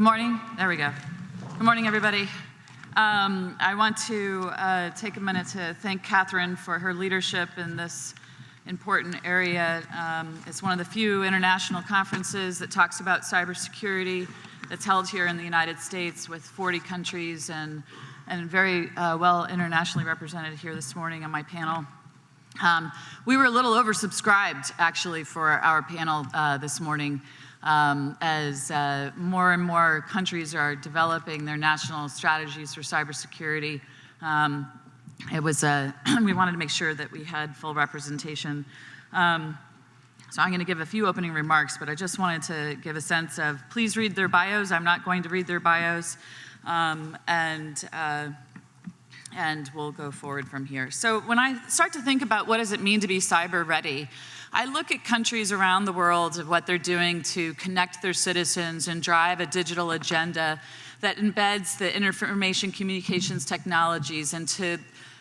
Good morning. There we go. Good morning, everybody. I want to take a minute to thank Catherine for her leadership in this important area. It's one of the few international conferences that talks about cybersecurity that's held here in the United States with 40 countries and very well internationally represented here this morning on my panel. We were a little oversubscribed, actually, for our panel this morning. As more and more countries are developing their national strategies for cybersecurity, we wanted to make sure that we had full representation. So I'm going to give a few opening remarks, but I just wanted to give a sense of, please read their bios. I'm not going to read their bios, and we'll go forward from here. So when I start to think about what does it mean to be cyber ready, I look at countries around the world of what they're doing to connect their citizens and drive a digital agenda that embeds the information communications technologies into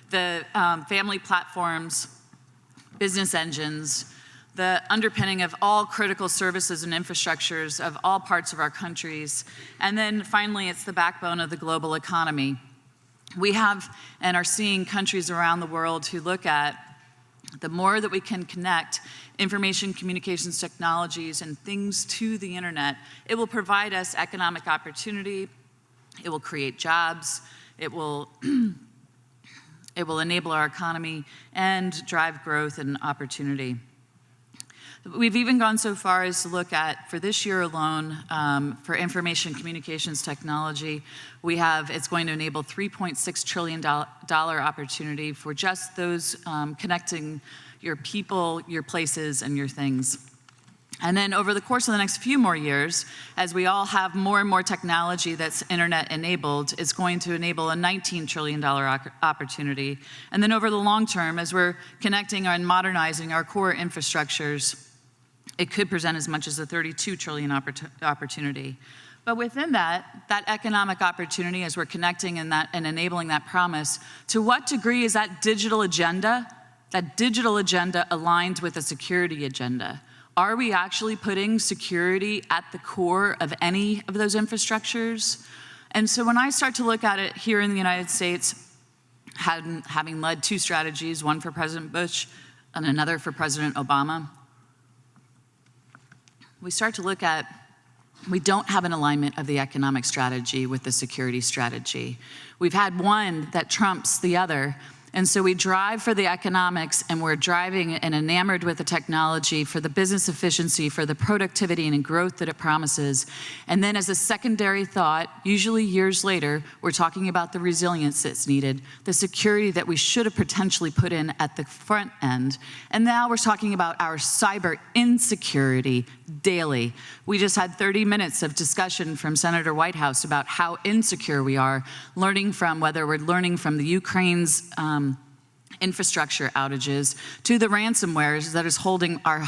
the family platforms, business engines, the underpinning of all critical services and infrastructures of all parts of our countries. And then finally, it's the backbone of the global economy. We have and are seeing countries around the world who look at the more that we can connect information communications technologies and things to the internet, it will provide us economic opportunity, it will create jobs, it will enable our economy and drive growth and opportunity. We've even gone so far as to look at, for this year alone, for information communications technology, it's going to enable $3.6 trillion opportunity for just those connecting your people, your places, and your things. And then over the course of the next few more years, as we all have more and more technology that's internet enabled, it's going to enable a $19 trillion opportunity. And then over the long term, as we're connecting and modernizing our core infrastructures, it could present as much as a $32 trillion opportunity. But within that economic opportunity, as we're connecting and enabling that promise, to what degree is that digital agenda aligned with a security agenda? Are we actually putting security at the core of any of those infrastructures? And so when I start to look at it here in the United States, having led two strategies, one for President Bush and another for President Obama, we start to look at, we don't have an alignment of the economic strategy with the security strategy. We've had one that trumps the other. And so we drive for the economics, and we're driving and enamored with the technology for the business efficiency, for the productivity and growth that it promises. And then as a secondary thought, usually years later, we're talking about the resilience that's needed, the security that we should have potentially put in at the front end. And now we're talking about our cyber insecurity daily. We just had 30 minutes of discussion from Senator Whitehouse about how insecure we are, whether we're learning from the Ukraine's infrastructure outages to the ransomware that is holding our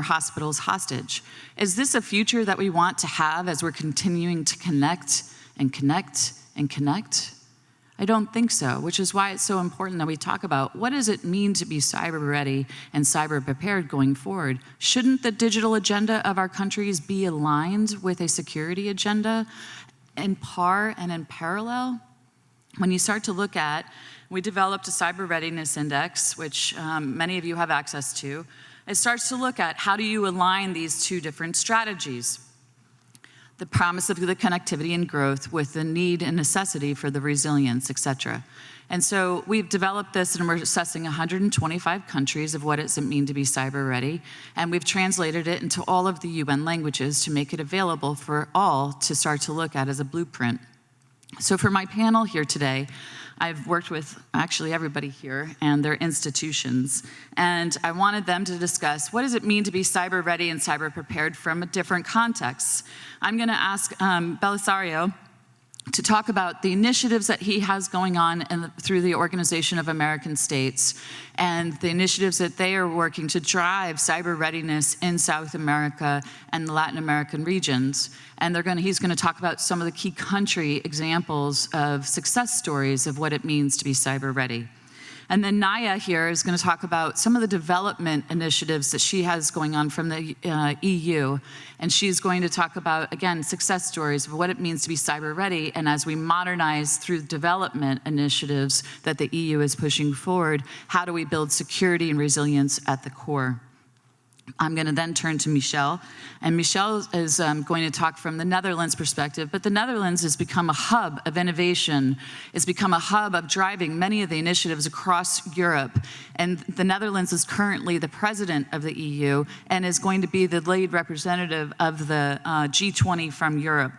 hospitals hostage. Is this a future that we want to have as we're continuing to connect and connect and connect? I don't think so, which is why it's so important that we talk about what does it mean to be cyber ready and cyber prepared going forward. Shouldn't the digital agenda of our countries be aligned with a security agenda in par and in parallel? When you start to look at, we developed a cyber readiness index, which many of you have access to. It starts to look at how do you align these two different strategies. The promise of the connectivity and growth with the need and necessity for the resilience, et cetera. And so we've developed this, and we're assessing 125 countries of what does it mean to be cyber ready. And we've translated it into all of the UN languages to make it available for all to start to look at as a blueprint. So for my panel here today, I've worked with actually everybody here and their institutions, and I wanted them to discuss what does it mean to be cyber ready and cyber prepared from a different context. I'm going to ask Belisario to talk about the initiatives that he has going on through the Organization of American States and the initiatives that they are working to drive cyber readiness in South America and the Latin American regions. And he's going to talk about some of the key country examples of success stories of what it means to be cyber ready. And then Nayia here is going to talk about some of the development initiatives that she has going on from the EU. And she's going to talk about, again, success stories of what it means to be cyber ready. And as we modernize through development initiatives that the EU is pushing forward, how do we build security and resilience at the core? I'm going to then turn to Michel, and Michel is going to talk from the Netherlands perspective, but the Netherlands has become a hub of innovation. It's become a hub of driving many of the initiatives across Europe, and the Netherlands is currently the president of the EU and is going to be the lead representative of the G20 from Europe.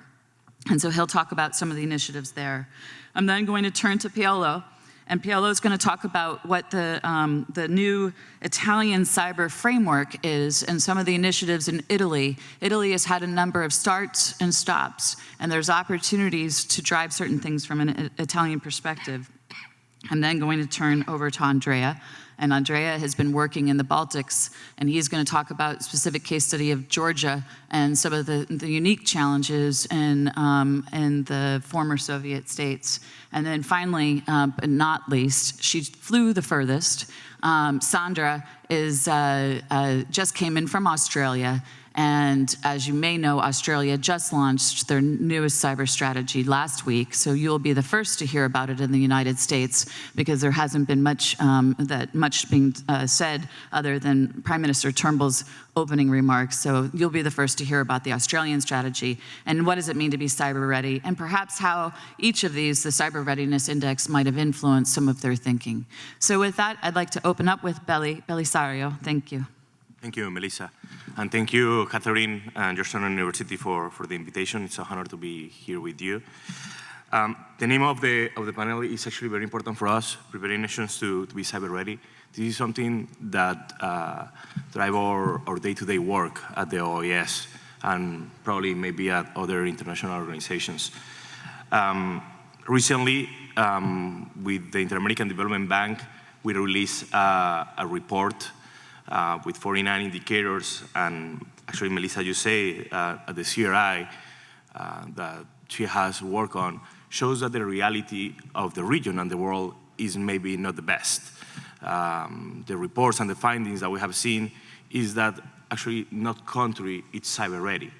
And so he'll talk about some of the initiatives there. I'm then going to turn to Paolo. And Paolo is going to talk about what the new Italian cyber framework is and some of the initiatives in Italy. Italy has had a number of starts and stops, and there's opportunities to drive certain things from an Italian perspective. I'm then going to turn over to Andrea. And Andrea has been working in the Baltics, and he's going to talk about a specific case study of Georgia and some of the unique challenges in the former Soviet states. And then finally, but not least, she flew the furthest. Sandra is just came in from Australia. And as you may know, Australia just launched their newest cyber strategy last week. So you'll be the first to hear about it in the United States, because there hasn't been much being said other than Prime Minister Turnbull's opening remarks. So you'll be the first to hear about the Australian strategy and what does it mean to be cyber ready, and perhaps how each of these, the Cyber Readiness Index, might have influenced some of their thinking. So with that, I'd like to open up with Belisario. Thank you. Thank you, Melissa. And thank you, Catherine and Georgetown University for the invitation. It's an honor to be here with you. The name of the panel is actually very important for us, preparing nations to be cyber ready. This is something that drives our day-to-day work at the OAS and probably maybe at other international organizations. Recently, with the Inter-American Development Bank, we released a report with 49 indicators, and actually, Melissa, you say at the CRI that she has worked on, shows that the reality of the region and the world is maybe not the best. The reports and the findings that we have seen is that actually not country is cyber ready,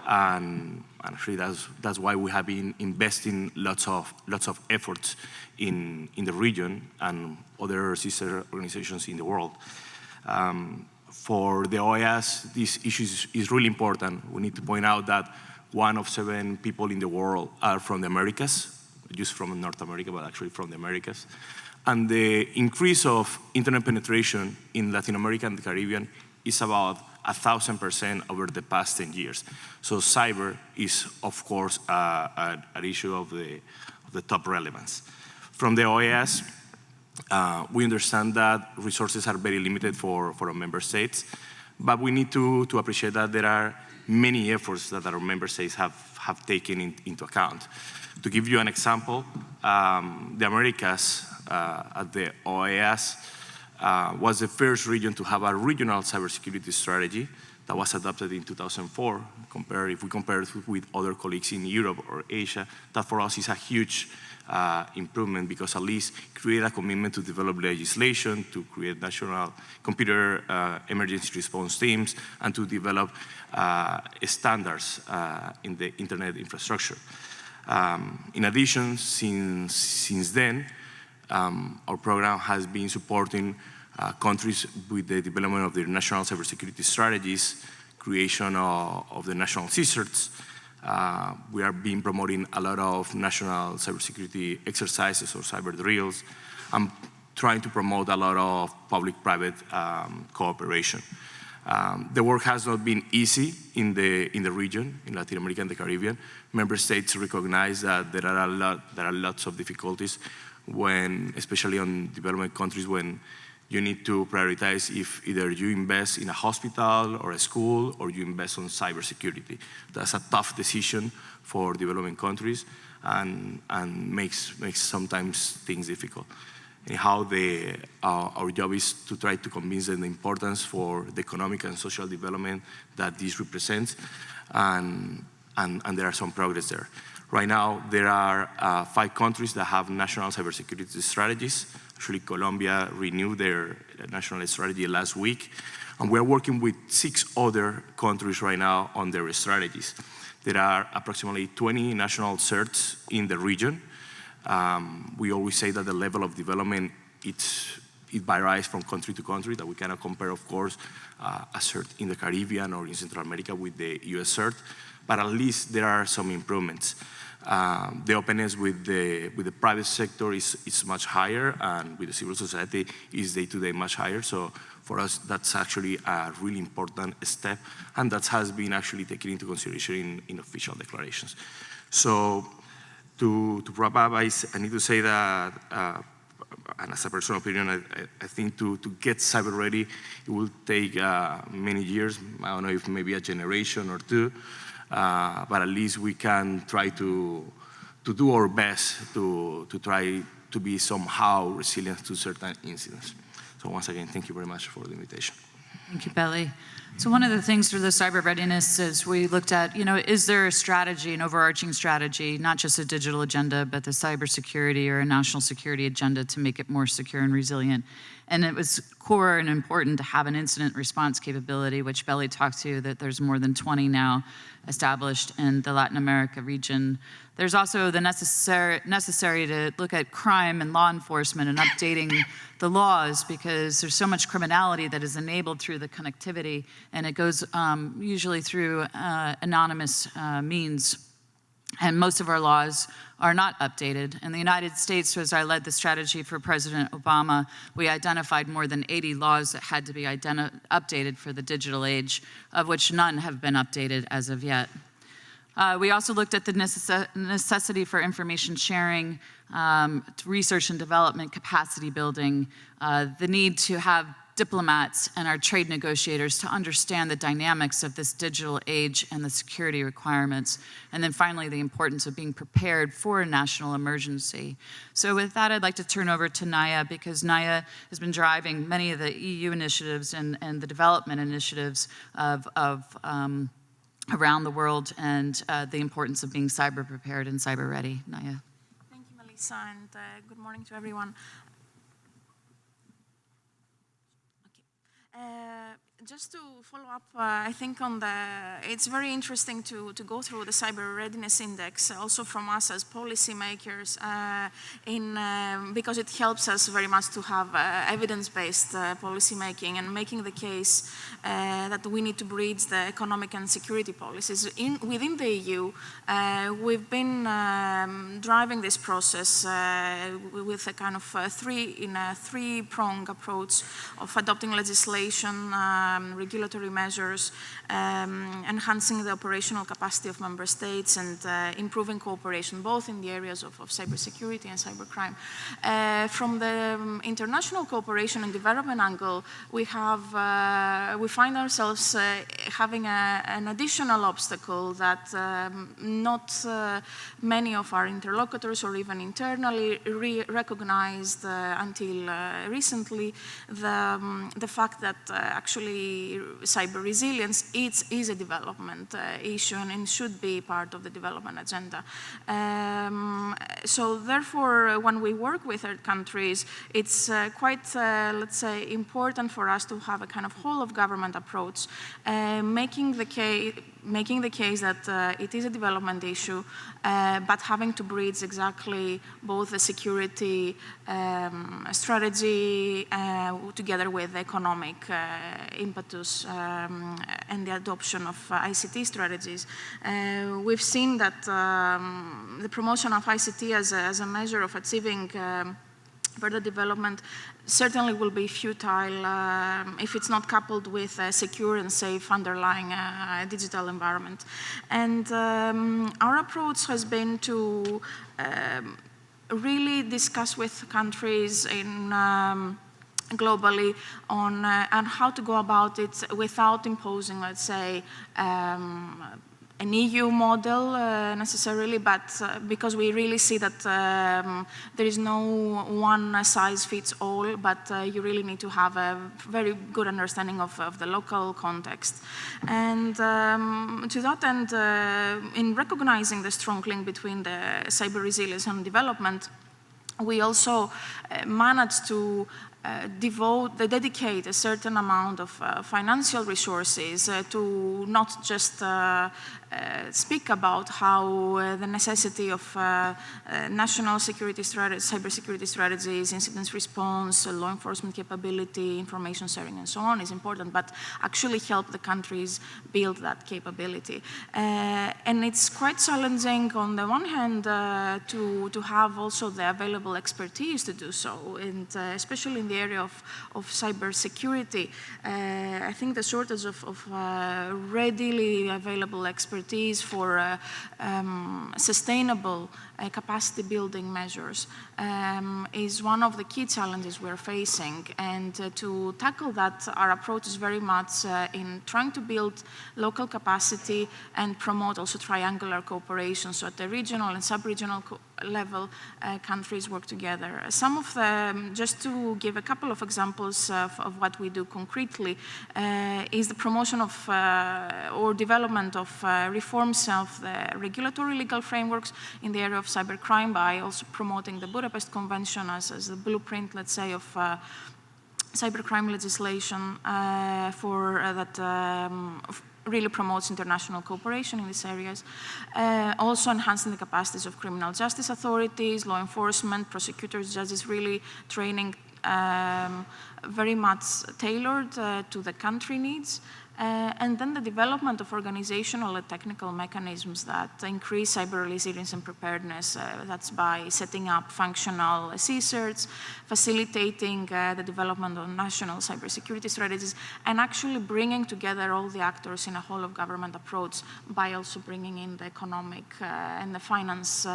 and actually that's why we have been investing lots of efforts in the region and other sister organizations in the world. For the OAS, this issue is really important. We need to point out that 1 of 7 people in the world are from the Americas, just from North America, but actually from the Americas. And the increase of internet penetration in Latin America and the Caribbean is about 1,000% over the past 10 years. So cyber is, of course, an issue of the top relevance. From the OAS, we understand that resources are very limited for our member states, but we need to appreciate that there are many efforts that our member states have taken into account. To give you an example, the Americas at the OAS was the first region to have a regional cybersecurity strategy that was adopted in 2004. If we compare it with other colleagues in Europe or Asia, that for us is a huge improvement, because at least create a commitment to develop legislation, to create national computer emergency response teams, and to develop standards in the internet infrastructure. In addition, since then, our program has been supporting countries with the development of their national cybersecurity strategies, creation of the national CSIRTs. We are been promoting a lot of national cybersecurity exercises or cyber drills, and trying to promote a lot of public-private cooperation. The work has not been easy in the region, in Latin America and the Caribbean. Member states recognize that there are lots of difficulties when, especially on development countries, when you need to prioritize if either you invest in a hospital or a school, or you invest on cybersecurity. That's a tough decision for developing countries, and makes sometimes things difficult. Anyhow, our job is to try to convince them the importance for the economic and social development that this represents, and and there are some progress there. Right now, there are 5 countries that have national cybersecurity strategies. Actually, Colombia renewed their national strategy last week, and we're working with 6 other countries right now on their strategies. There are approximately 20 national certs in the region. We always say that the level of development, it varies from country to country, that we cannot compare, of course, a cert in the Caribbean or in Central America with the US cert, but at least there are some improvements. The openness with the private sector is much higher, and with the civil society is day-to-day much higher. So for us, that's actually a really important step, and that has been actually taken into consideration in official declarations. So to wrap up, I need to say that, and as a personal opinion, I think to get cyber ready, it will take many years. I don't know if maybe a generation or 2, but at least we can try to do our best to try to be somehow resilient to certain incidents. So once again, thank you very much for the invitation. Thank you, Beli. So one of the things through the cyber readiness is we looked at, is there a strategy, an overarching strategy, not just a digital agenda, but the cybersecurity or a national security agenda to make it more secure and resilient. And it was core and important to have an incident response capability, which Beli talked to, that there's more than 20 now established in the Latin America region. There's also the necessary to look at crime and law enforcement and updating the laws, because there's so much criminality that is enabled through the connectivity, and it goes usually through anonymous means. And most of our laws are not updated. In the United States, as I led the strategy for President Obama, we identified more than 80 laws that had to be updated for the digital age, of which none have been updated as of yet. We also looked at the necessity for information sharing, research and development, capacity building, the need to have diplomats and our trade negotiators to understand the dynamics of this digital age and the security requirements. And then finally, the importance of being prepared for a national emergency. So with that, I'd like to turn over to Nayia, because Nayia has been driving many of the EU initiatives and the development initiatives of around the world, and the importance of being cyber prepared and cyber ready. Nayia. Thank you, Melissa, and good morning to everyone. Just to follow up, I think it's very interesting to go through the Cyber Readiness Index, also from us as policymakers, because it helps us very much to have evidence-based policymaking and making the case that we need to bridge the economic and security policies. Within the EU, we've been driving this process with a kind of three-pronged approach of adopting legislation, regulatory measures, enhancing the operational capacity of member states, and improving cooperation both in the areas of cybersecurity and cybercrime. From the international cooperation and development angle, we find ourselves having an additional obstacle that not many of our interlocutors or even internally recognized until recently, the fact that actually cyber resilience is a development issue and should be part of the development agenda. So therefore, when we work with third countries, it's quite, let's say, important for us to have a kind of whole of government approach, making the case that it is a development issue, but having to bridge exactly both the security strategy together with the economic impetus and the adoption of ICT strategies. We've seen that the promotion of ICT as a measure of achieving further development certainly will be futile if it's not coupled with a secure and safe underlying digital environment. And our approach has been to really discuss with countries globally on how to go about it without imposing, let's say, an EU model necessarily, but because we really see that there is no one size fits all, but you really need to have a very good understanding of the local context. And to that end, in recognizing the strong link between the cyber resilience and development, we also managed to dedicate a certain amount of financial resources to not just speak about how the necessity of national security cybersecurity strategies, incident response, law enforcement capability, information sharing, and so on is important, but actually help the countries build that capability. And it's quite challenging on the one hand to have also the available expertise to do so, and especially in the area of cybersecurity. I think the shortage of readily available expertise for sustainable capacity building measures is one of the key challenges we're facing. And to tackle that, our approach is very much in trying to build local capacity and promote also triangular cooperation. So at the regional and sub-regional level, countries work together. Some of them, just to give a couple of examples of what we do concretely, is the promotion of or development of reforms of the regulatory legal frameworks in the area of cybercrime by also promoting the Budapest Convention as the blueprint, let's say, of cybercrime legislation that really promotes international cooperation in these areas. Also enhancing the capacities of criminal justice authorities, law enforcement, prosecutors, judges, really training very much tailored to the country needs. And then the development of organizational and technical mechanisms that increase cyber resilience and preparedness. That's by setting up functional CSIRTs, facilitating the development of national cybersecurity strategies, and actually bringing together all the actors in a whole of government approach by also bringing in the economic and the finance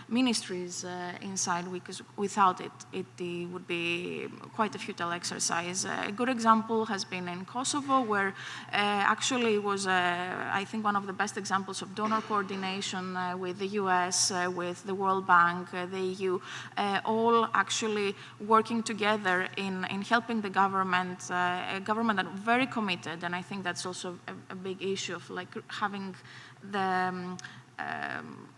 ministries inside, because without it, it would be quite a futile exercise. A good example has been in Kosovo, where actually was, I think, one of the best examples of donor coordination with the US, with the World Bank, the EU, all actually working together in helping the government, a government that very committed, and I think that's also a big issue of like having the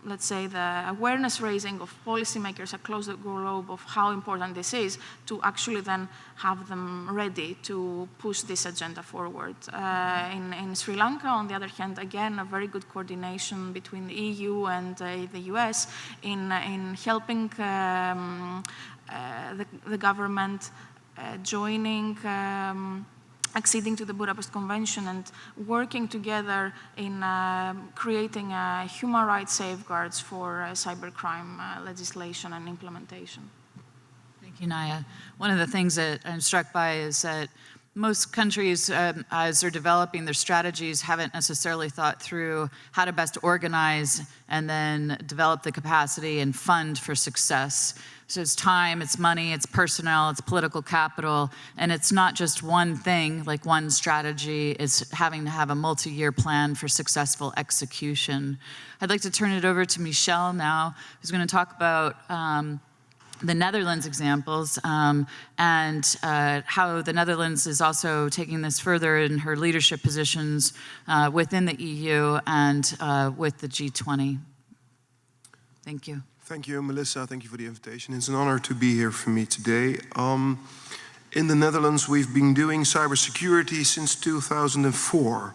let's say, the awareness raising of policymakers across the globe of how important this is, to actually then have them ready to push this agenda forward. In Sri Lanka, on the other hand, again, a very good coordination between the EU and the US in helping the government joining acceding to the Budapest Convention and working together in creating human rights safeguards for cybercrime legislation and implementation. Thank you, Nayia. One of the things that I'm struck by is that most countries, as they're developing their strategies, haven't necessarily thought through how to best organize and then develop the capacity and fund for success. So it's time, it's money, it's personnel, it's political capital, and it's not just one thing, like one strategy. It's having to have a multi-year plan for successful execution. I'd like to turn it over to Michel now, who's going to talk about the Netherlands examples and how the Netherlands is also taking this further in her leadership positions within the EU and with the G20. Thank you. Thank you, Melissa. Thank you for the invitation. It's an honor to be here for me today. In the Netherlands, we've been doing cybersecurity since 2004,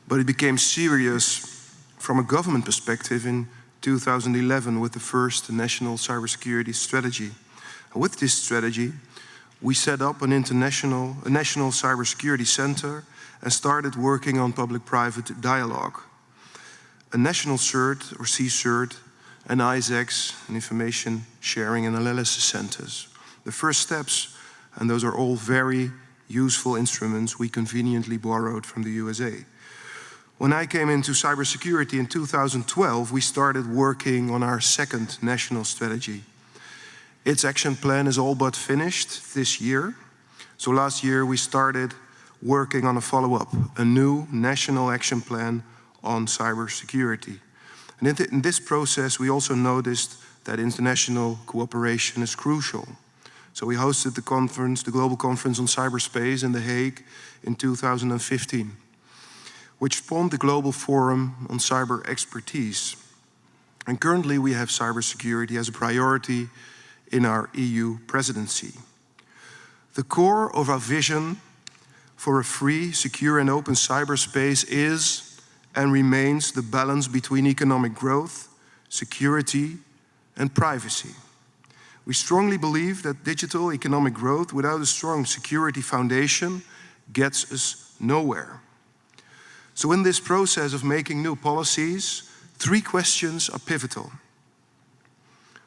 but it became serious from a government perspective in 2011 with the first national cybersecurity strategy. And with this strategy, we set up a national cybersecurity center and started working on public-private dialogue. A national CERT or CSIRT and ISACs and information sharing and analysis centers. The first steps, and those are all very useful instruments we conveniently borrowed from the USA. When I came into cybersecurity in 2012, we started working on our second national strategy. Its action plan is all but finished this year. So last year we started working on a follow-up, a new national action plan, on cybersecurity. And in this process, we also noticed that international cooperation is crucial. So we hosted the conference, the Global Conference on Cyberspace in The Hague in 2015, which spawned the Global Forum on Cyber Expertise. And currently we have cybersecurity as a priority in our EU presidency. The core of our vision for a free, secure and open cyberspace is and remains the balance between economic growth, security and privacy. We strongly believe that digital economic growth without a strong security foundation gets us nowhere. So in this process of making new policies, 3 questions are pivotal.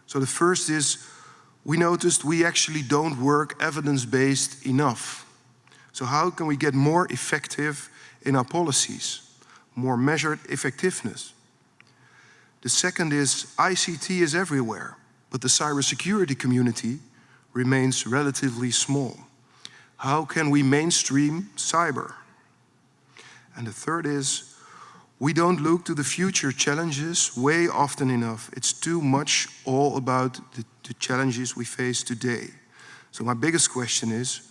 So the first is, we noticed we actually don't work evidence-based enough. So how can we get more effective in our policies, more measured effectiveness? The second is, ICT is everywhere, but the cybersecurity community remains relatively small. How can we mainstream cyber? And the third is, we don't look to the future challenges way often enough. It's too much all about the challenges we face today. So my biggest question is,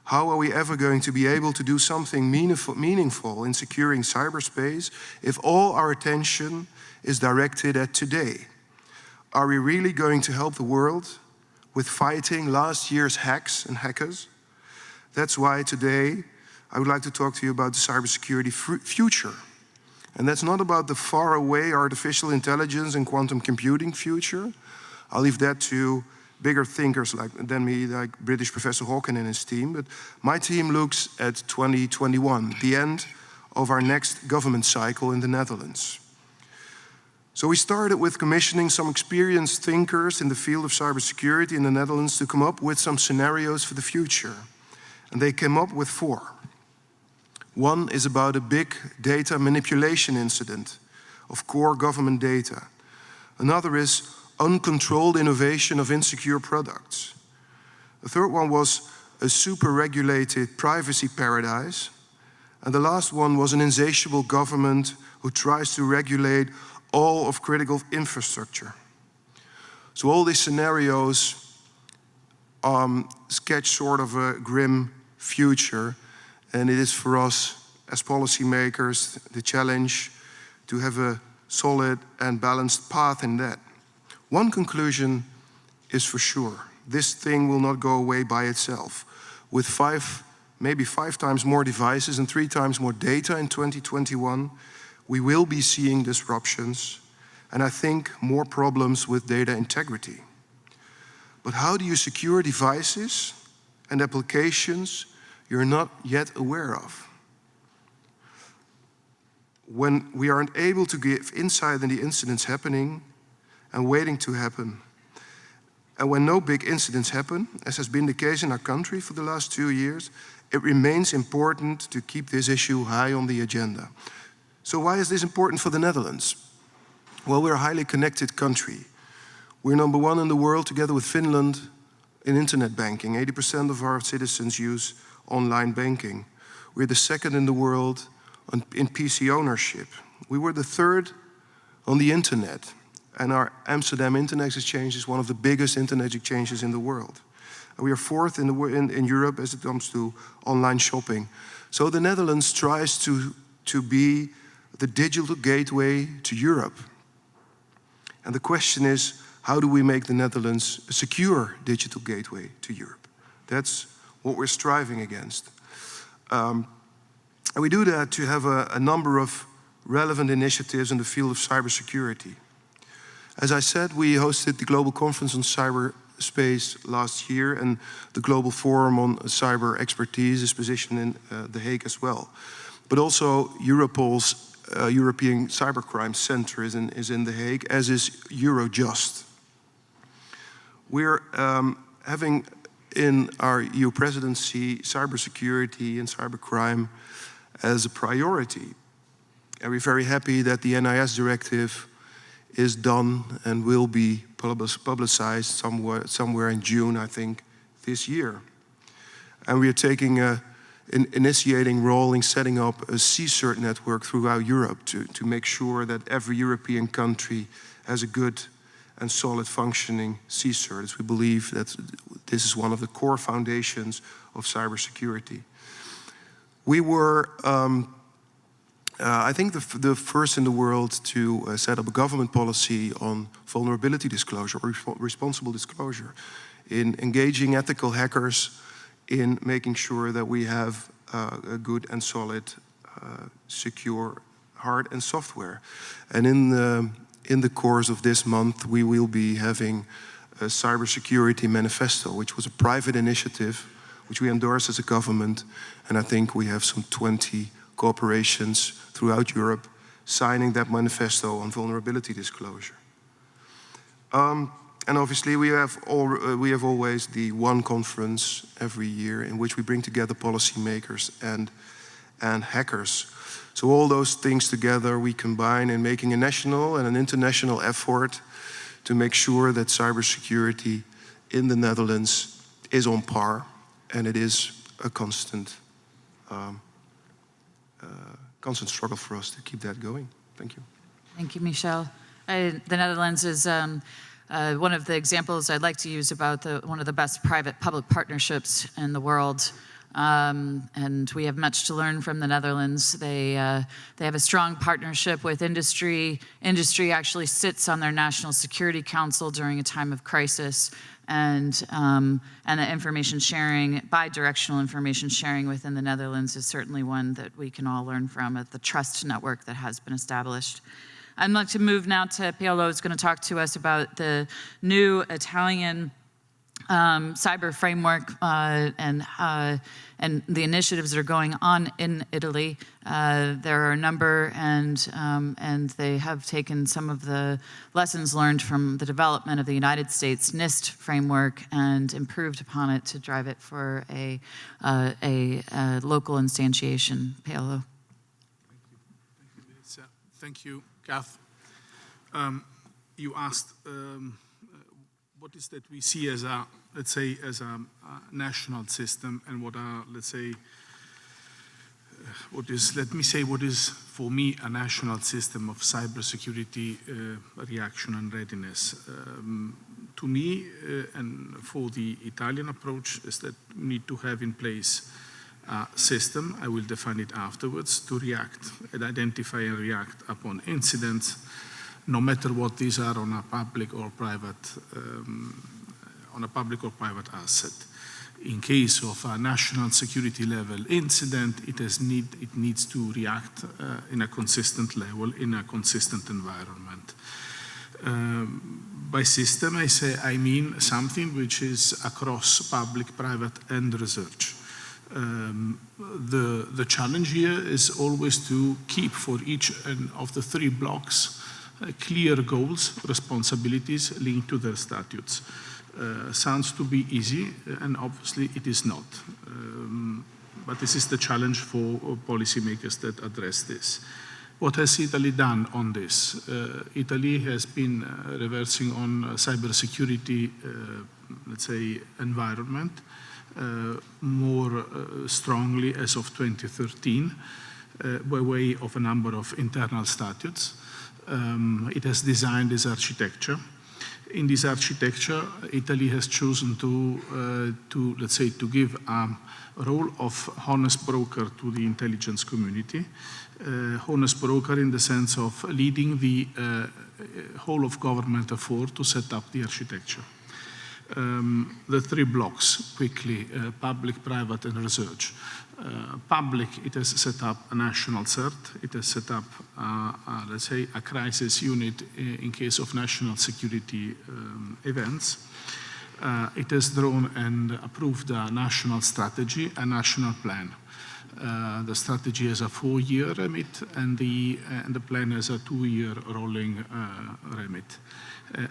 how are we ever going to be able to do something meaningful in securing cyberspace if all our attention is directed at today? Are we really going to help the world with fighting last year's hacks and hackers? That's why today I would like to talk to you about the cybersecurity future. And that's not about the faraway artificial intelligence and quantum computing future. I'll leave that to bigger thinkers than me, like British Professor Hawken and his team. But my team looks at 2021, the end of our next government cycle in the Netherlands. So we started with commissioning some experienced thinkers in the field of cybersecurity in the Netherlands to come up with some scenarios for the future. And they came up with 4. One is about a big data manipulation incident of core government data. Another is uncontrolled innovation of insecure products. The third one was a super-regulated privacy paradise. And the last one was an insatiable government who tries to regulate all of critical infrastructure. So all these scenarios sketch sort of a grim future, and it is for us as policymakers the challenge to have a solid and balanced path in that. One conclusion is for sure, this thing will not go away by itself. With maybe 5 times more devices and 3 times more data in 2021, we will be seeing disruptions, and I think more problems with data integrity. But how do you secure devices and applications you're not yet aware of? When we aren't able to give insight in the incidents happening and waiting to happen, and when no big incidents happen, as has been the case in our country for the last 2 years, it remains important to keep this issue high on the agenda. So why is this important for the Netherlands? Well, we're a highly connected country. We're number 1 in the world, together with Finland, in internet banking. 80% of our citizens use online banking. We're the 2nd in the world in PC ownership. We were the 3rd on the internet. And our Amsterdam Internet Exchange is one of the biggest internet exchanges in the world. And we are 4th in Europe as it comes to online shopping. So the Netherlands tries to be the digital gateway to Europe. And the question is, how do we make the Netherlands a secure digital gateway to Europe? That's what we're striving against. And we do that to have a number of relevant initiatives in the field of cybersecurity. As I said, we hosted the Global Conference on Cyberspace last year, and the Global Forum on Cyber Expertise is positioned in The Hague as well. But also Europol's European Cybercrime Center is in The Hague, as is Eurojust. We're having in our EU presidency cybersecurity and cybercrime as a priority. And we're very happy that the NIS directive is done and will be publicized somewhere in June, I think, this year. And we are taking initiating, rolling, setting up a CSIRT network throughout Europe to make sure that every European country has a good and solid functioning CSIRT, as we believe that this is one of the core foundations of cybersecurity. We were, I think, the first in the world to set up a government policy on vulnerability disclosure, or responsible disclosure, in engaging ethical hackers, in making sure that we have a good and solid, secure hard and software. And in the course of this month, we will be having a cybersecurity manifesto, which was a private initiative, which we endorsed as a government. And I think we have some 20 corporations throughout Europe signing that manifesto on vulnerability disclosure. And obviously, we have always the one conference every year in which we bring together policymakers and hackers. So all those things together we combine in making a national and an international effort to make sure that cybersecurity in the Netherlands is on par, and it is a constant struggle for us to keep that going. Thank you. Thank you, Michel. The Netherlands is one of the examples I'd like to use about one of the best private-public partnerships in the world. And we have much to learn from the Netherlands. They have a strong partnership with industry. Industry actually sits on their National Security Council during a time of crisis, and the information sharing, bi-directional information sharing within the Netherlands is certainly one that we can all learn from, at the trust network that has been established. I'd like to move now to Paolo, who's going to talk to us about the new Italian cyber framework and the initiatives that are going on in Italy. There are a number, and they have taken some of the lessons learned from the development of the United States NIST framework and improved upon it to drive it for a local instantiation. Paolo. Thank you, Kath. You asked what is that we see as a, let's say, as a national system, and what are, let's say, what is for me a national system of cybersecurity reaction and readiness. To me, and for the Italian approach, is that we need to have in place a system, I will define it afterwards, to react and identify and react upon incidents, no matter what these are on a public or private asset. In case of a national security level incident, it needs to react in a consistent level, in a consistent environment. By system, I mean something which is across public, private, and research. The challenge here is always to keep for each of the three blocks clear goals, responsibilities linked to their statutes. Sounds to be easy, and obviously it is not. But this is the challenge for policymakers that address this. What has Italy done on this? Italy has been reversing on cybersecurity, let's say, environment more strongly as of 2013 by way of a number of internal statutes. It has designed this architecture. In this architecture, Italy has chosen to let's say, to give a role of honest broker to the intelligence community. Honest broker in the sense of leading the whole of government effort to set up the architecture. The three blocks, quickly, public, private, and research. Public, it has set up a national CERT. It has set up, let's say, a crisis unit in case of national security events. It has drawn and approved a national strategy, a national plan. The strategy has a 4-year remit, and the plan has a 2-year rolling remit.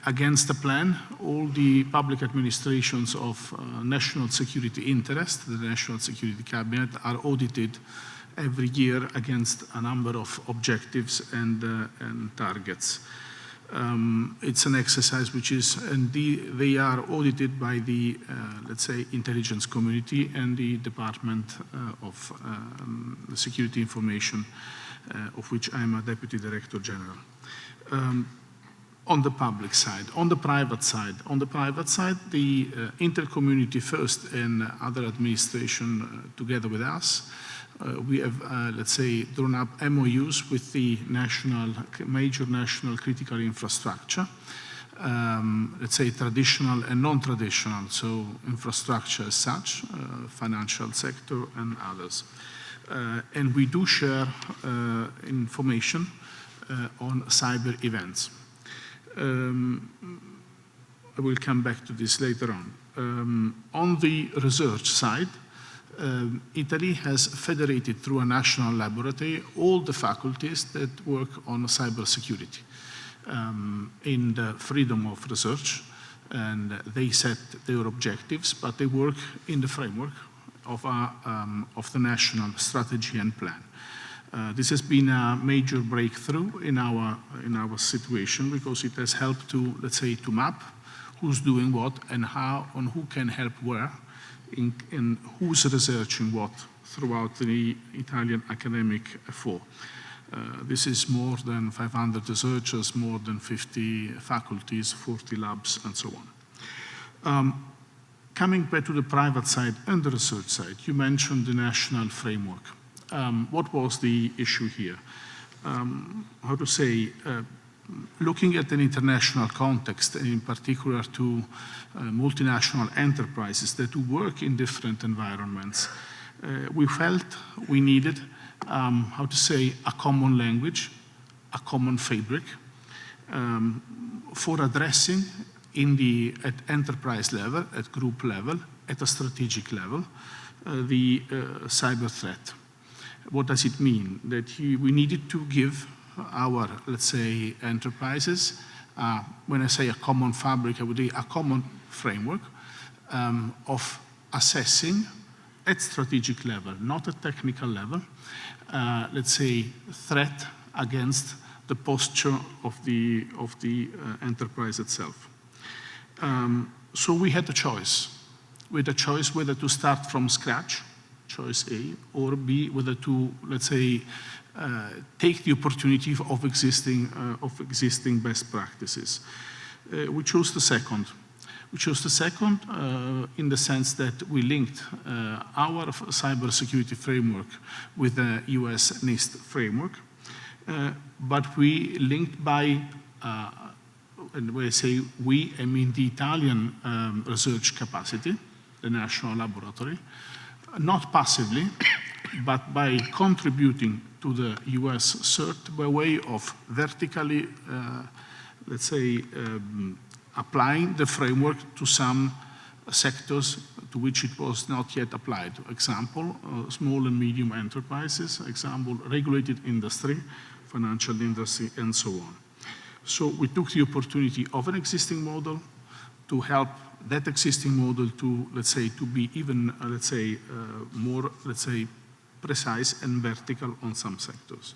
Against the plan, all the public administrations of national security interest, the National Security Cabinet, are audited every year against a number of objectives and targets. It's an exercise which is, and they are audited by the, let's say, intelligence community and the Department of Security Information, of which I'm a Deputy Director General. On the public side. On the private side, the inter-community first and other administration together with us, we have, let's say, drawn up MOUs with the major national critical infrastructure, let's say traditional and non-traditional, so infrastructure as such, financial sector and others. And we do share information on cyber events. I will come back to this later on. On the research side, Italy has federated through a national laboratory all the faculties that work on cybersecurity in the freedom of research, and they set their objectives, but they work in the framework of the national strategy and plan. This has been a major breakthrough in our situation because it has helped to, let's say, to map who's doing what and how and who can help where and who's researching what throughout the Italian academic effort. This is more than 500 researchers, more than 50 faculties, 40 labs, and so on. Coming back to the private side and the research side, you mentioned the national framework. What was the issue here? How to say, looking at an international context, and in particular to multinational enterprises that work in different environments, we felt we needed, how to say, a common language, a common fabric for addressing at enterprise level, at group level, at a strategic level, the cyber threat. What does it mean? That we needed to give our, let's say, enterprises, when I say a common fabric, I would say a common framework of assessing at strategic level, not at technical level, let's say, threat against the posture of the enterprise itself. So we had a choice. We had a choice whether to start from scratch, choice A, or B, whether to, let's say, take the opportunity of existing best practices. We chose the second. We chose the second in the sense that we linked our cybersecurity framework with the US NIST framework, but we linked by, and when I say we, I mean the Italian research capacity, the national laboratory, not passively, but by contributing to the US CERT by way of vertically, let's say, applying the framework to some sectors to which it was not yet applied. Example, small and medium enterprises, example, regulated industry, financial industry, and so on. So we took the opportunity of an existing model to help that existing model to, let's say, to be even, let's say, more, let's say, precise and vertical on some sectors.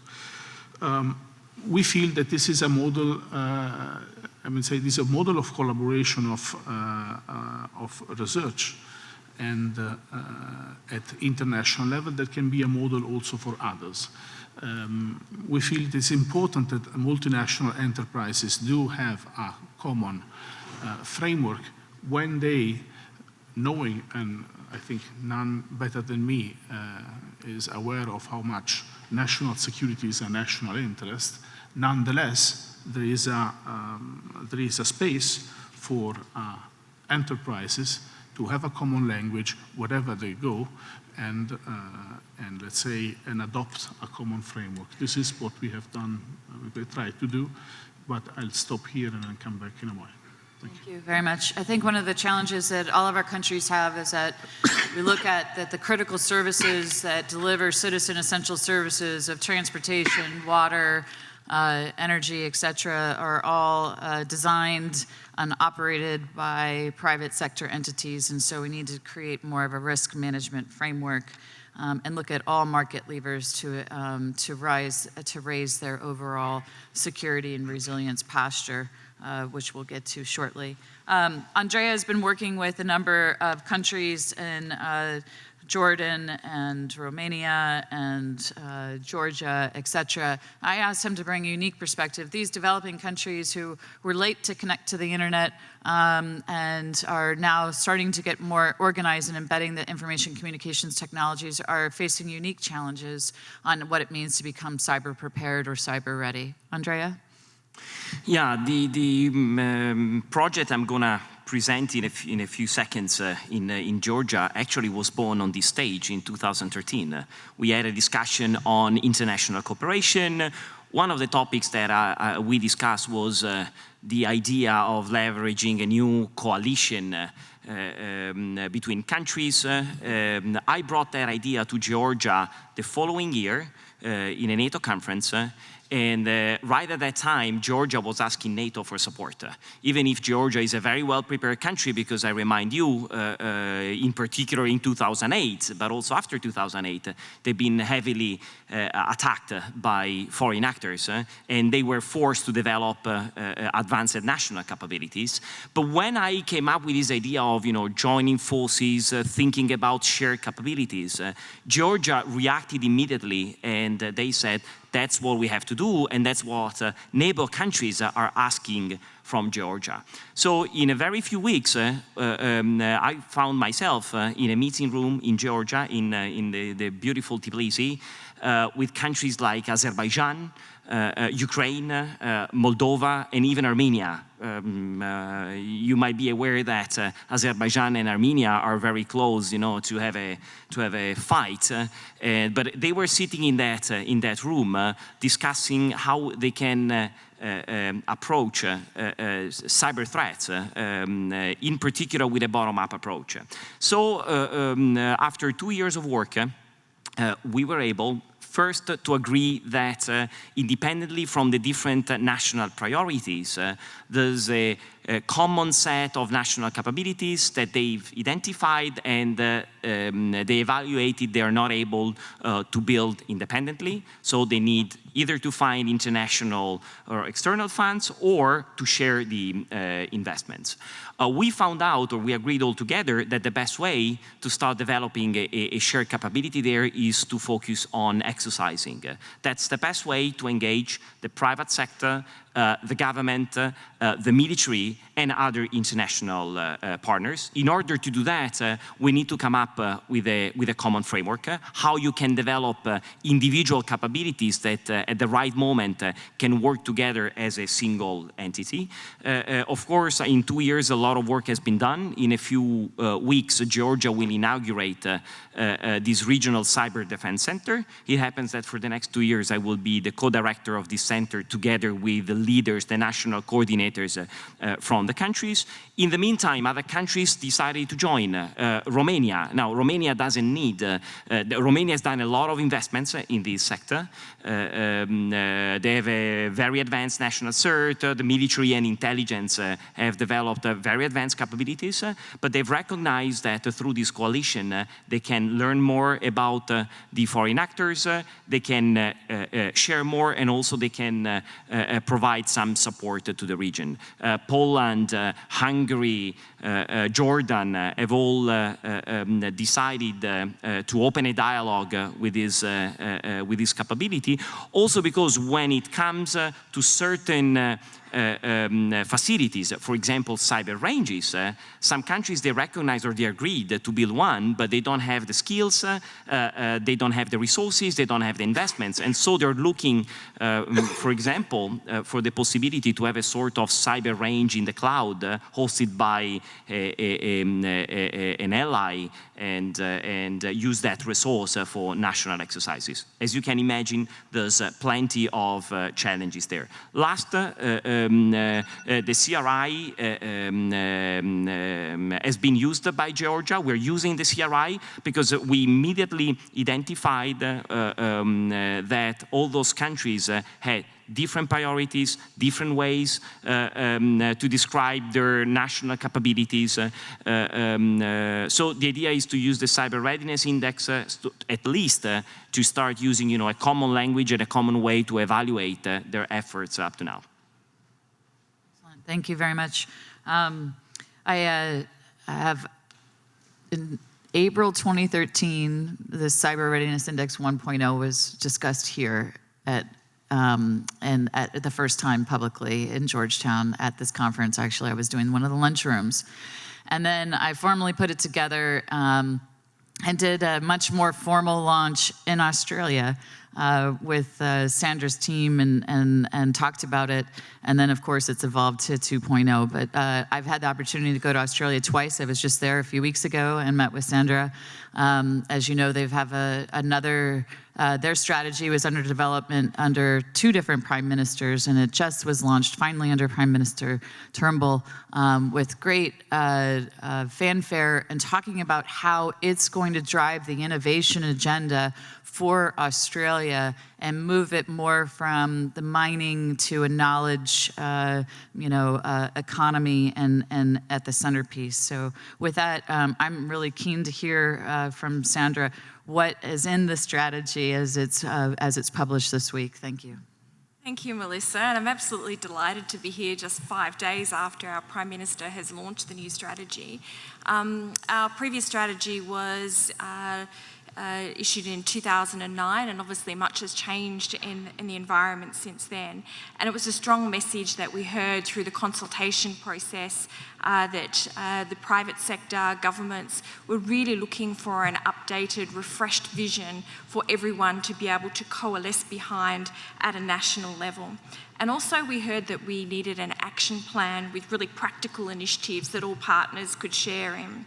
We feel that this is a model, I mean, say, this is a model of collaboration of research and at international level that can be a model also for others. We feel it is important that multinational enterprises do have a common framework when they, knowing, and I think none better than me is aware of how much national security is a national interest, nonetheless, there is a space for enterprises to have a common language wherever they go and let's say, and adopt a common framework. This is what we have done, we try to do, but I'll stop here and then come back in a while. Thank you very much. I think one of the challenges that all of our countries have is that we look at that the critical services that deliver citizen essential services of transportation, water, energy, et cetera, are all designed and operated by private sector entities. And so we need to create more of a risk management framework and look at all market levers to raise their overall security and resilience posture, which we'll get to shortly. Andrea has been working with a number of countries in Jordan and Romania and Georgia, et cetera. I asked him to bring a unique perspective. These developing countries who were late to connect to the internet and are now starting to get more organized and embedding the information communications technologies are facing unique challenges on what it means to become cyber prepared or cyber ready. Andrea? Yeah, the project I'm gonna present in a few seconds in Georgia actually was born on this stage in 2013. We had a discussion on international cooperation. One of the topics that we discussed was the idea of leveraging a new coalition between countries. I brought that idea to Georgia the following year in a NATO conference. And right at that time, Georgia was asking NATO for support. Even if Georgia is a very well-prepared country, because I remind you, in particular in 2008, but also after 2008, they've been heavily attacked by foreign actors, and they were forced to develop advanced national capabilities. But when I came up with this idea of joining forces, thinking about shared capabilities, Georgia reacted immediately, and they said, that's what we have to do, and that's what neighbor countries are asking from Georgia. So in a very few weeks, I found myself in a meeting room in Georgia, in the beautiful Tbilisi, with countries like Azerbaijan, Ukraine, Moldova, and even Armenia. You might be aware that Azerbaijan and Armenia are very close, to have a fight. But they were sitting in that room discussing how they can approach cyber threats, in particular with a bottom-up approach. So after 2 years of work, we were able first to agree that independently from the different national priorities, there's a common set of national capabilities that they've identified, and they evaluated they are not able to build independently, so they need either to find international or external funds or to share the investments. We found out, or we agreed all together, that the best way to start developing a shared capability there is to focus on exercising. That's the best way to engage the private sector, the government, the military, and other international partners. In order to do that, we need to come up with a common framework, how you can develop individual capabilities that at the right moment can work together as a single entity. Of course, in 2 years, a lot of work has been done. In a few weeks, Georgia will inaugurate this regional cyber defense center. It happens that for the next 2 years, I will be the co-director of this center together with the leaders, the national coordinators from the countries. In the meantime, other countries decided to join. Romania. Now, Romania doesn't need, Romania has done a lot of investments in this sector. They have a very advanced national cert. The military and intelligence have developed very advanced capabilities, but they've recognized that through this coalition, they can learn more about the foreign actors, they can share more, and also they can provide some support to the region. Poland, Hungary, Jordan have all decided to open a dialogue with this capability, also because when it comes to certain facilities, for example, cyber ranges, some countries, they recognize or they agreed to build one, but they don't have the skills, they don't have the resources, they don't have the investments, and so they're looking, for example, for the possibility to have a sort of cyber range in the cloud hosted by an ally and use that resource for national exercises. As you can imagine, there's plenty of challenges there. Last, the CRI has been used by Georgia. We're using the CRI because we immediately identified that all those countries had different priorities, different ways to describe their national capabilities. So the idea is to use the Cyber Readiness Index at least to start using a common language and a common way to evaluate their efforts up to now. Excellent. Thank you very much. I have, in April 2013, the Cyber Readiness Index 1.0 was discussed here and at the first time publicly in Georgetown at this conference. Actually, I was doing one of the lunchrooms. And then I formally put it together and did a much more formal launch in Australia with Sandra's team and talked about it. And then, of course, it's evolved to 2.0. But I've had the opportunity to go to Australia twice. I was just there a few weeks ago and met with Sandra. As you know, they have another, their strategy was under development under 2 different prime ministers, and it just was launched finally under Prime Minister Turnbull with great fanfare and talking about how it's going to drive the innovation agenda for Australia and move it more from the mining to a knowledge, economy and at the centerpiece. So with that, I'm really keen to hear from Sandra what is in the strategy as it's published this week. Thank you. Thank you, Melissa, and I'm absolutely delighted to be here just 5 days after our Prime Minister has launched the new strategy. Our previous strategy was issued in 2009, and obviously much has changed in the environment since then. And it was a strong message that we heard through the consultation process that the private sector, governments were really looking for an updated, refreshed vision for everyone to be able to coalesce behind at a national level. And also we heard that we needed an action plan with really practical initiatives that all partners could share in.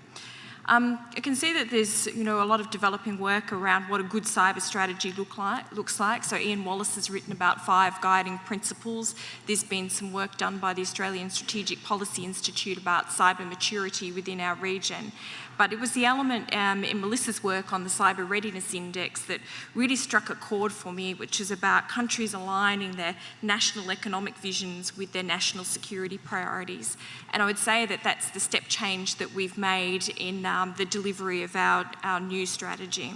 You can see that there's a lot of developing work around what a good cyber strategy looks like. So Ian Wallace has written about 5 guiding principles. There's been some work done by the Australian Strategic Policy Institute about cyber maturity within our region. But it was the element in Melissa's work on the Cyber Readiness Index that really struck a chord for me, which is about countries aligning their national economic visions with their national security priorities. And I would say that that's the step change that we've made in the delivery of our new strategy.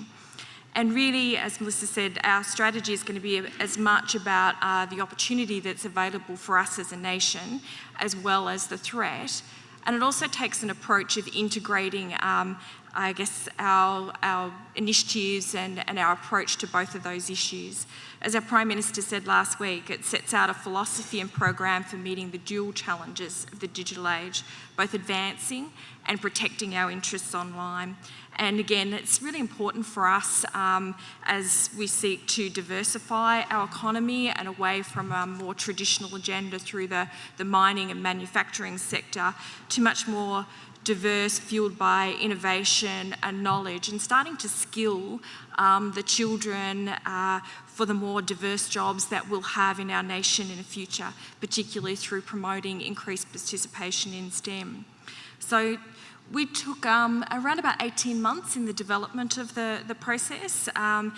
And really, as Melissa said, our strategy is going to be as much about the opportunity that's available for us as a nation, as well as the threat. And it also takes an approach of integrating, I guess, our initiatives and our approach to both of those issues. As our Prime Minister said last week, it sets out a philosophy and program for meeting the dual challenges of the digital age, both advancing and protecting our interests online. And again, it's really important for us as we seek to diversify our economy and away from a more traditional agenda through the mining and manufacturing sector to much more diverse, fueled by innovation and knowledge, and starting to skill the children for the more diverse jobs that we'll have in our nation in the future, particularly through promoting increased participation in STEM. So we took around about 18 months in the development of the process, and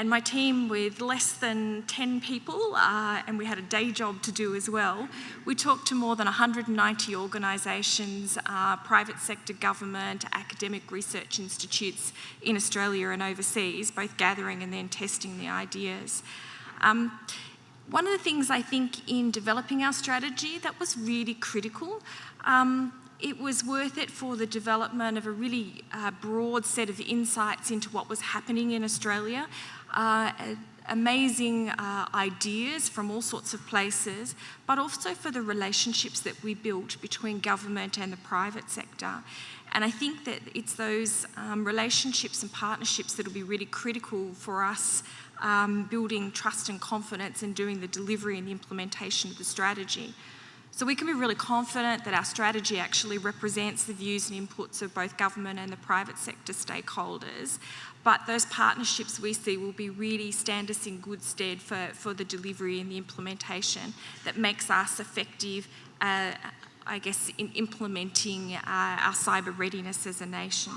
my team, with less than 10 people, and we had a day job to do as well, we talked to more than 190 organisations, private sector, government, academic research institutes in Australia and overseas, both gathering and then testing the ideas. One of the things I think in developing our strategy that was really critical, it was worth it for the development of a really broad set of insights into what was happening in Australia. Amazing ideas from all sorts of places, but also for the relationships that we built between government and the private sector. And I think that it's those relationships and partnerships that will be really critical for us building trust and confidence and doing the delivery and the implementation of the strategy. So we can be really confident that our strategy actually represents the views and inputs of both government and the private sector stakeholders. But those partnerships we see will be really stand us in good stead for the delivery and the implementation that makes us effective, I guess, in implementing our cyber readiness as a nation.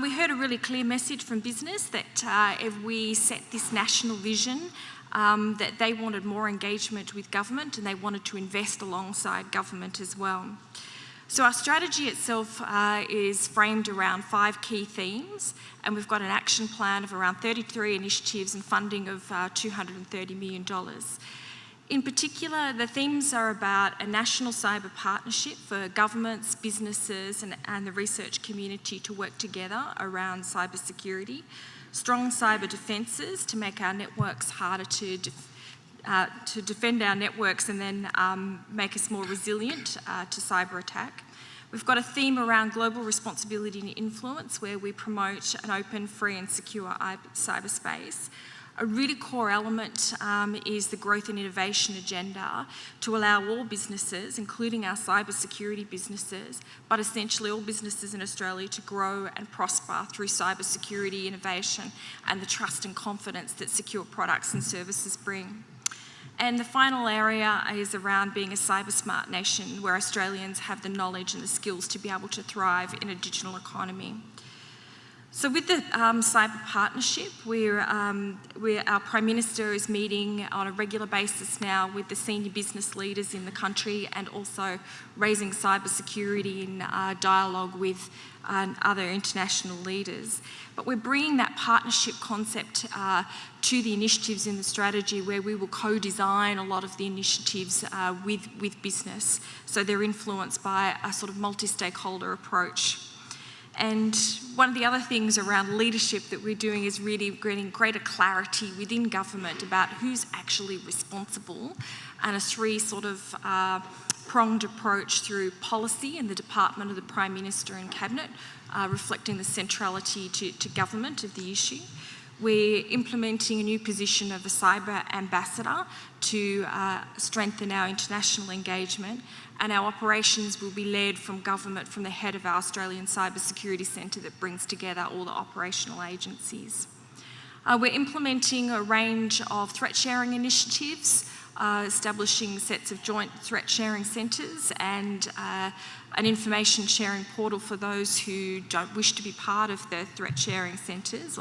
We heard a really clear message from business that if we set this national vision, that they wanted more engagement with government and they wanted to invest alongside government as well. So our strategy itself is framed around 5 key themes, and we've got an action plan of around 33 initiatives and funding of $230 million. In particular, the themes are about a national cyber partnership for governments, businesses and the research community to work together around cybersecurity, strong cyber defences to make our networks harder to defend our networks and then make us more resilient to cyber attack. We've got a theme around global responsibility and influence where we promote an open, free and secure cyberspace. A really core element is the growth and innovation agenda to allow all businesses, including our cybersecurity businesses, but essentially all businesses in Australia to grow and prosper through cybersecurity innovation and the trust and confidence that secure products and services bring. And the final area is around being a cyber smart nation where Australians have the knowledge and the skills to be able to thrive in a digital economy. So with the cyber partnership, our Prime Minister is meeting on a regular basis now with the senior business leaders in the country and also raising cybersecurity in dialogue with other international leaders. But we're bringing that partnership concept to the initiatives in the strategy where we will co-design a lot of the initiatives with business. So they're influenced by a sort of multi-stakeholder approach. And one of the other things around leadership that we're doing is really getting greater clarity within government about who's actually responsible, and a 3 sort of pronged approach through policy in the Department of the Prime Minister and Cabinet, reflecting the centrality to government of the issue. We're implementing a new position of a cyber ambassador to strengthen our international engagement, and our operations will be led from government, from the head of our Australian Cybersecurity Centre that brings together all the operational agencies. We're implementing a range of threat sharing initiatives, establishing sets of joint threat sharing centres and an information sharing portal for those who don't wish to be part of the threat sharing centres.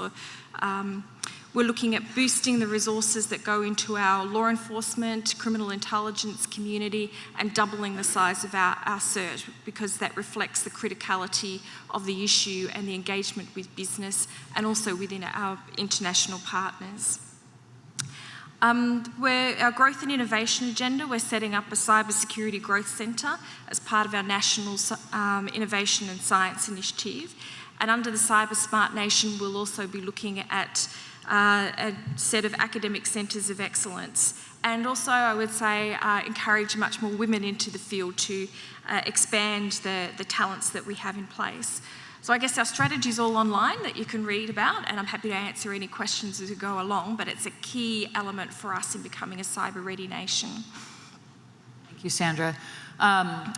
We're looking at boosting the resources that go into our law enforcement, criminal intelligence community and doubling the size of our CERT because that reflects the criticality of the issue and the engagement with business and also within our international partners. Our growth and innovation agenda, we're setting up a cybersecurity growth centre as part of our national innovation and science initiative. And under the Cyber Smart Nation, we'll also be looking at a set of academic centres of excellence. And also, I would say, encourage much more women into the field to expand the talents that we have in place. So I guess our strategy is all online that you can read about, and I'm happy to answer any questions as we go along, but it's a key element for us in becoming a cyber-ready nation. Thank you, Sandra.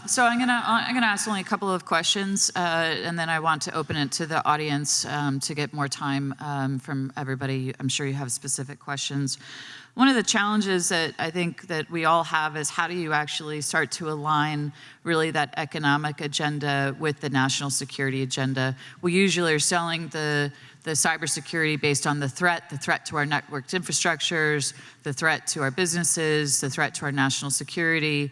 So I'm gonna ask only a couple of questions, and then I want to open it to the audience to get more time from everybody. I'm sure you have specific questions. One of the challenges that I think that we all have is how do you actually start to align really that economic agenda with the national security agenda? We usually are selling the cybersecurity based on the threat to our networked infrastructures, the threat to our businesses, the threat to our national security.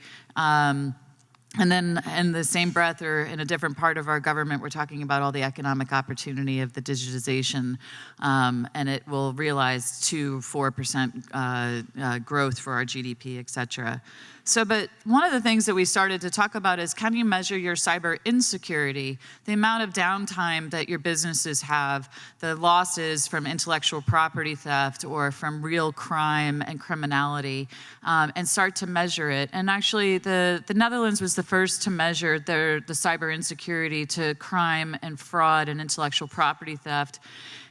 And then in the same breath or in a different part of our government, we're talking about all the economic opportunity of the digitization, and it will realize 2-4% growth for our GDP, et cetera. So, but one of the things that we started to talk about is can you measure your cyber insecurity, the amount of downtime that your businesses have, the losses from intellectual property theft or from real crime and criminality, and start to measure it. And actually, the Netherlands was the first to measure the cyber insecurity to crime and fraud and intellectual property theft.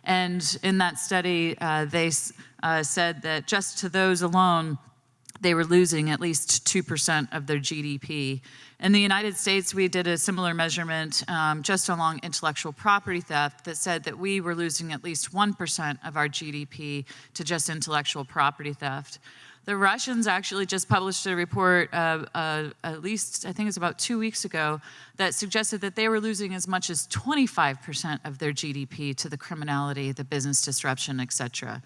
And in that study, they said that just to those alone, they were losing at least 2% of their GDP. In the United States, we did a similar measurement just along intellectual property theft that said that we were losing at least 1% of our GDP to just intellectual property theft. The Russians actually just published a report, at least I think it's about 2 weeks ago, that suggested that they were losing as much as 25% of their GDP to the criminality, the business disruption, et cetera.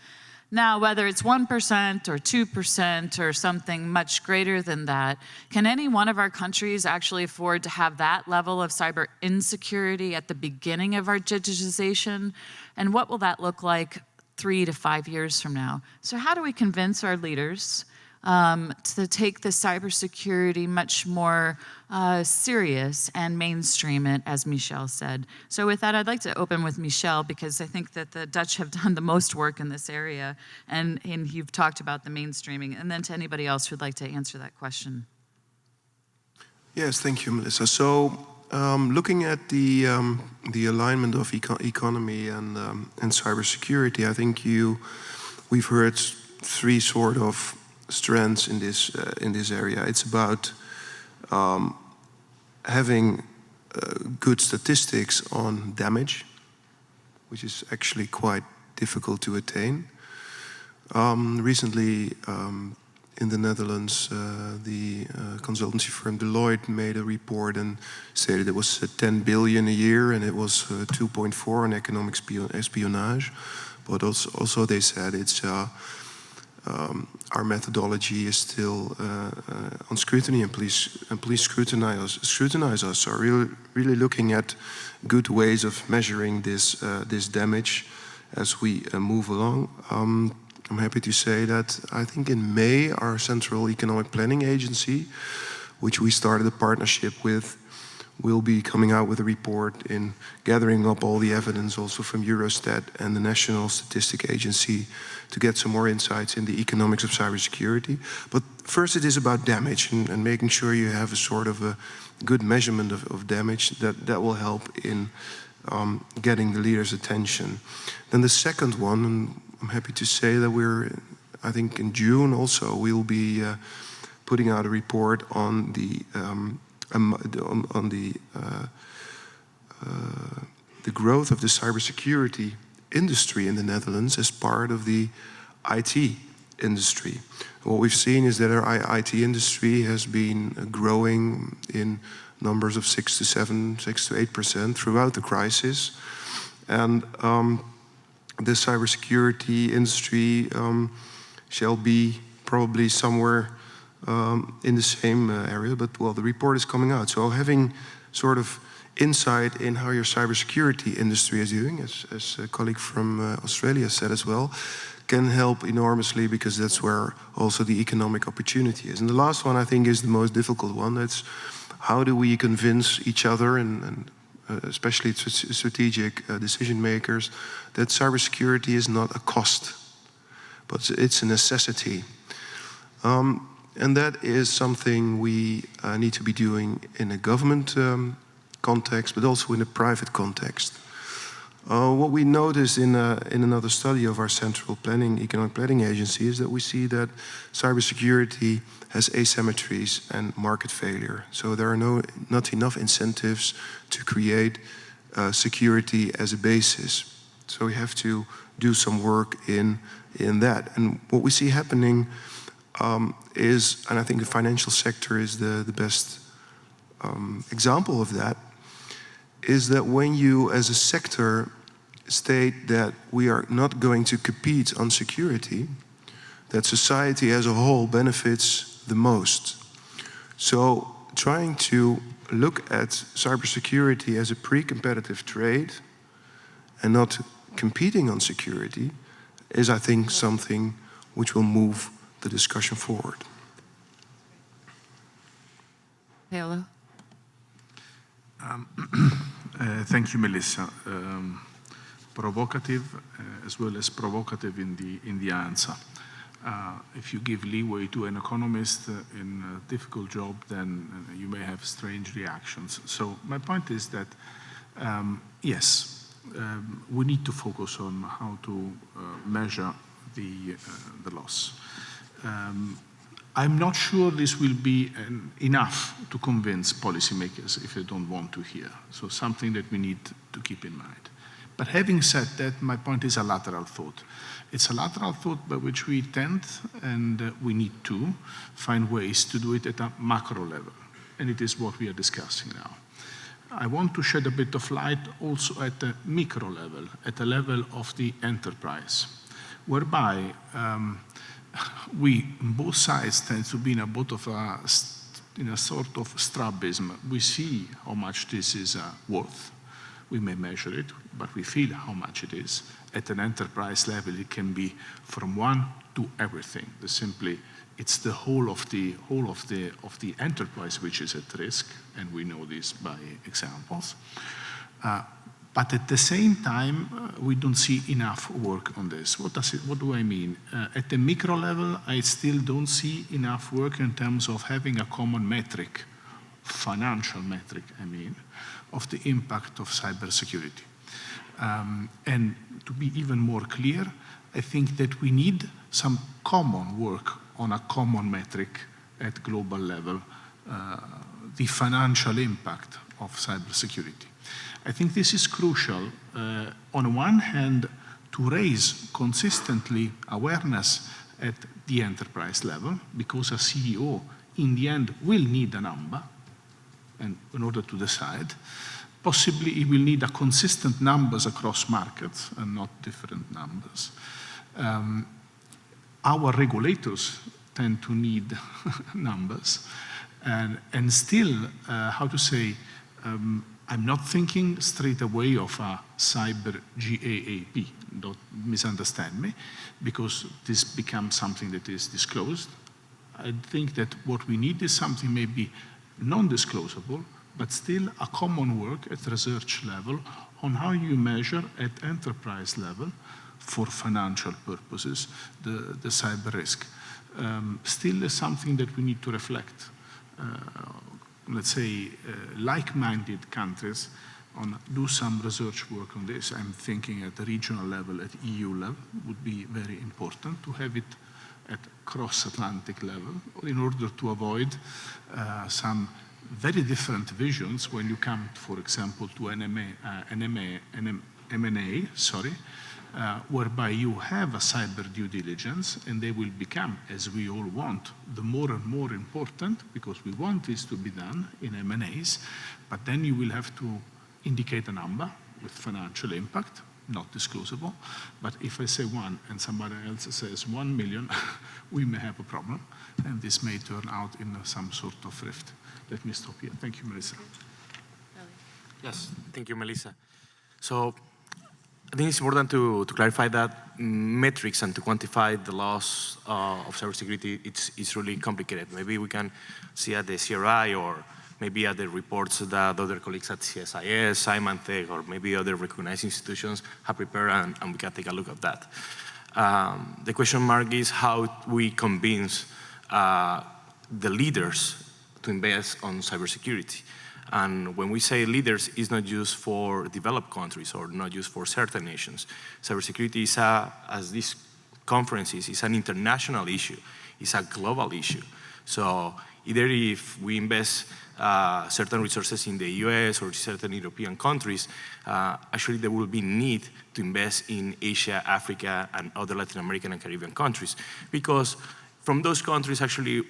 Now, whether it's 1% or 2% or something much greater than that, can any one of our countries actually afford to have that level of cyber insecurity at the beginning of our digitization? And what will that look like 3 to 5 years from now? So how do we convince our leaders to take the cybersecurity much more serious and mainstream it, as Michel said? So with that, I'd like to open with Michel, because I think that the Dutch have done the most work in this area, and you've talked about the mainstreaming. And then to anybody else who'd like to answer that question. Yes, thank you, Melissa. So looking at the alignment of economy and cybersecurity, I think we've heard 3 sort of strands in this area. It's about having good statistics on damage, which is actually quite difficult to attain. Recently, in the Netherlands, the consultancy firm Deloitte made a report and stated it was 10 billion a year, and it was 2.4 on economic espionage. But also they said it's our methodology is still on scrutiny, and please scrutinize us. So really looking at good ways of measuring this damage as we move along. I'm happy to say that I think in May, our Central Economic Planning Agency, which we started a partnership with, will be coming out with a report in gathering up all the evidence also from Eurostat and the National Statistic Agency to get some more insights in the economics of cybersecurity. But first it is about damage and making sure you have a sort of a good measurement of damage that will help in getting the leaders' attention. Then the second one, and I'm happy to say that I think in June also, we'll be putting out a report on the growth of the cybersecurity industry in the Netherlands as part of the IT industry. What we've seen is that our IT industry has been growing in numbers of 6 to 8% throughout the crisis. And the cybersecurity industry shall be probably somewhere in the same area, but well, the report is coming out. So having sort of insight in how your cybersecurity industry is doing, as a colleague from Australia said as well, can help enormously, because that's where also the economic opportunity is. And the last one, I think, is the most difficult one. That's how do we convince each other and especially strategic decision makers that cybersecurity is not a cost, but it's a necessity. And that is something we need to be doing in a government context, but also in a private context. What we noticed in another study of our Central Economic Planning Agency is that we see that cybersecurity has asymmetries and market failure. So there are not enough incentives to create security as a basis. So we have to do some work in that. And what we see happening is, and I think the financial sector is the best example of that, is that when you as a sector state that we are not going to compete on security, that society as a whole benefits the most. So trying to look at cybersecurity as a pre-competitive trade and not competing on security is, I think, something which will move the discussion forward. Paolo? Thank you, Melissa. Provocative as well as provocative in the answer. If you give leeway to an economist in a difficult job, then you may have strange reactions. So my point is that, yes, we need to focus on how to measure the loss. I'm not sure this will be enough to convince policymakers if they don't want to hear. So something that we need to keep in mind. But having said that, my point is a lateral thought. It's a lateral thought by which we tend, and we need to, find ways to do it at a macro level. And it is what we are discussing now. I want to shed a bit of light also at the micro level, at the level of the enterprise, whereby we, both sides, tend to be in a bit of in a sort of strabism. We see how much this is worth. We may measure it, but we feel how much it is. At an enterprise level, it can be from one to everything. It's the whole of the enterprise which is at risk, and we know this by examples. But at the same time, we don't see enough work on this. What do I mean? At the micro level, I still don't see enough work in terms of having a common metric, financial metric, I mean, of the impact of cybersecurity. And to be even more clear, I think that we need some common work on a common metric at global level, the financial impact of cybersecurity. I think this is crucial, on one hand, to raise consistently awareness at the enterprise level, because a CEO, in the end, will need a number and in order to decide. Possibly he will need a consistent numbers across markets and not different numbers. Our regulators tend to need numbers. And still, how to say, I'm not thinking straight away of a cyber GAAP, don't misunderstand me, because this becomes something that is disclosed. I think that what we need is something maybe non-disclosable, but still a common work at research level on how you measure at enterprise level for financial purposes the cyber risk. Still is something that we need to reflect. Let's say, like-minded countries do some research work on this. I'm thinking at the regional level, at EU level, would be very important to have it at cross-Atlantic level in order to avoid some very different visions when you come, for example, to an M&A, whereby you have a cyber due diligence, and they will become, as we all want, the more and more important, because we want this to be done in M&As, but then you will have to indicate a number with financial impact, not disclosable. But if I say 1 and somebody else says 1 million, we may have a problem, and this may turn out in some sort of rift. Let me stop here. Thank you, Melissa. Yes, thank you, Melissa. So I think it's important to clarify that metrics and to quantify the loss of cybersecurity, it's really complicated. Maybe we can see at the CRI or maybe at the reports that other colleagues at CSIS, Symantec, or maybe other recognized institutions have prepared, and we can take a look at that. The question mark is how we convince the leaders to invest on cybersecurity. And when we say leaders, it's not just for developed countries or not just for certain nations. Cybersecurity is, as this conference is an international issue. It's a global issue. So either if we invest certain resources in the US or certain European countries, actually there will be need to invest in Asia, Africa, and other Latin American and Caribbean countries, because from those countries actually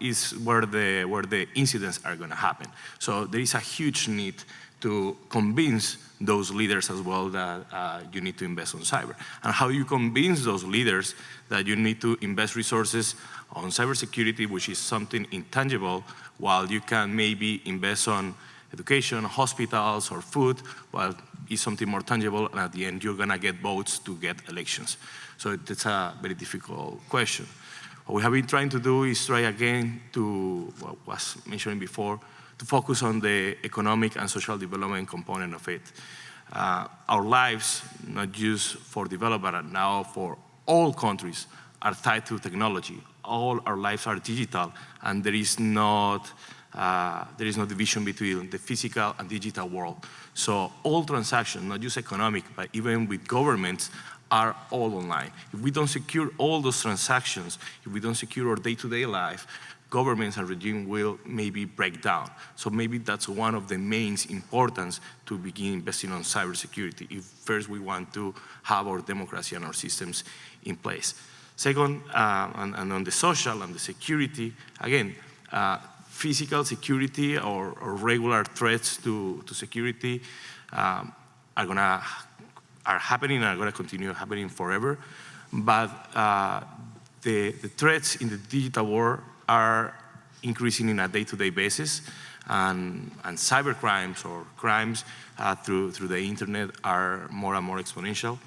is where the incidents are going to happen. So there is a huge need to convince those leaders as well that you need to invest on cyber. And how you convince those leaders that you need to invest resources on cybersecurity, which is something intangible, while you can maybe invest on education, hospitals, or food, well, it's something more tangible, and at the end you're going to get votes to get elections. So it's a very difficult question. What we have been trying to do is try again to, what was mentioned before, to focus on the economic and social development component of it. Our lives, not just for development, but now for all countries, are tied to technology. All our lives are digital, and there is no division between the physical and digital world. So all transactions, not just economic, but even with governments, are all online. If we don't secure all those transactions, if we don't secure our day-to-day life, governments and regime will maybe break down. So maybe that's one of the main importance to begin investing on cybersecurity, if first we want to have our democracy and our systems in place. Second, and on the social and the security, again, physical security or regular threats to security are happening and are going to continue happening forever. But the threats in the digital world are increasing on a day-to-day basis, and cyber crimes or crimes through the internet are more and more exponential.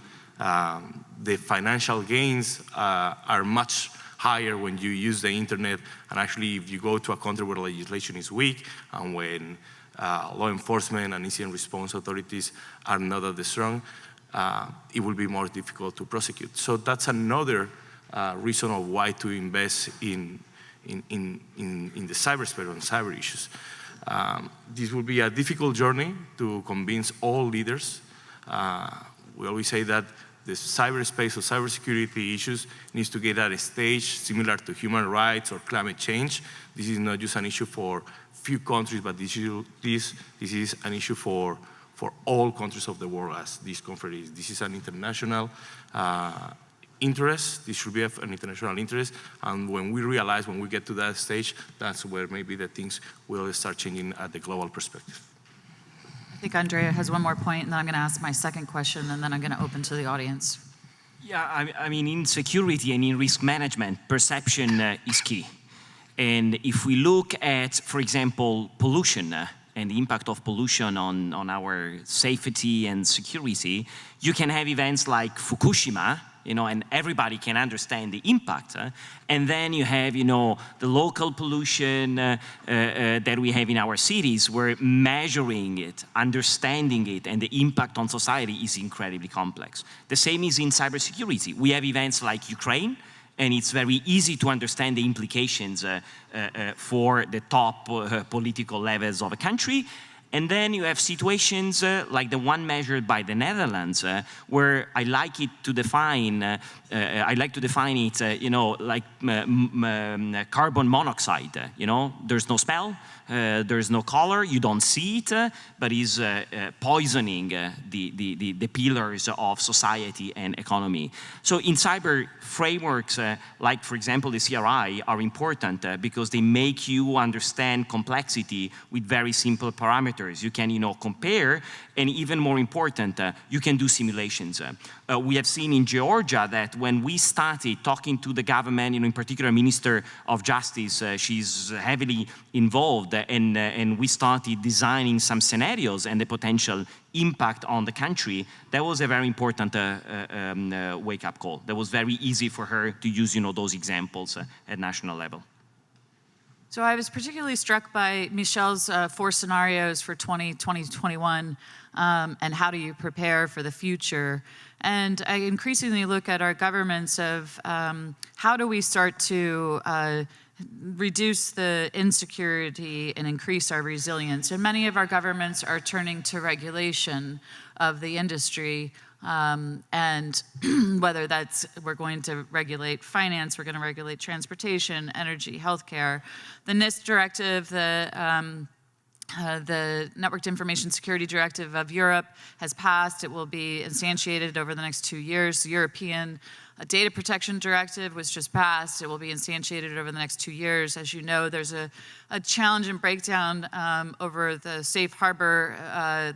The financial gains are much higher when you use the internet, and actually if you go to a country where legislation is weak and when law enforcement and incident response authorities are not that strong, it will be more difficult to prosecute. So that's another reason of why to invest in the cyberspace and cyber issues. This will be a difficult journey to convince all leaders. We always say that the cyberspace or cybersecurity issues needs to get at a stage similar to human rights or climate change. This is not just an issue for few countries, but this is an issue for all countries of the world, as this conference is. This is an international interest. This should be an international interest. And when we realize, when we get to that stage, that's where maybe the things will start changing at the global perspective. I think Andrea has one more point, and then I'm going to ask my second question, and then I'm going to open to the audience. Yeah, I mean, in security and in risk management, perception is key. And if we look at, for example, pollution and the impact of pollution on our safety and security, you can have events like Fukushima, and everybody can understand the impact. And then you have, the local pollution that we have in our cities, where measuring it, understanding it, and the impact on society is incredibly complex. The same is in cybersecurity. We have events like Ukraine, and it's very easy to understand the implications for the top political levels of a country. And then you have situations like the one measured by the Netherlands, where I like to define it, like carbon monoxide. There's no smell, there's no color, you don't see it, but is poisoning the pillars of society and economy. So in cyber frameworks, like for example the CRI, are important because they make you understand complexity with very simple parameters. You can, compare, and even more important, you can do simulations. We have seen in Georgia that when we started talking to the government, in particular Minister of Justice, she's heavily involved, and we started designing some scenarios and the potential impact on the country. That was a very important wake-up call. That was very easy for her to use, those examples at national level. So I was particularly struck by Michel's 4 scenarios for 2021, and how do you prepare for the future. And I increasingly look at our governments of how do we start to reduce the insecurity and increase our resilience. And many of our governments are turning to regulation of the industry, and whether that's, we're going to regulate finance, we're going to regulate transportation, energy, healthcare. The NIST directive, the Networked Information Security Directive of Europe has passed. It will be instantiated over the next 2 years. The European Data Protection Directive was just passed. It will be instantiated over the next 2 years. As you know, there's a challenge and breakdown over the safe harbor,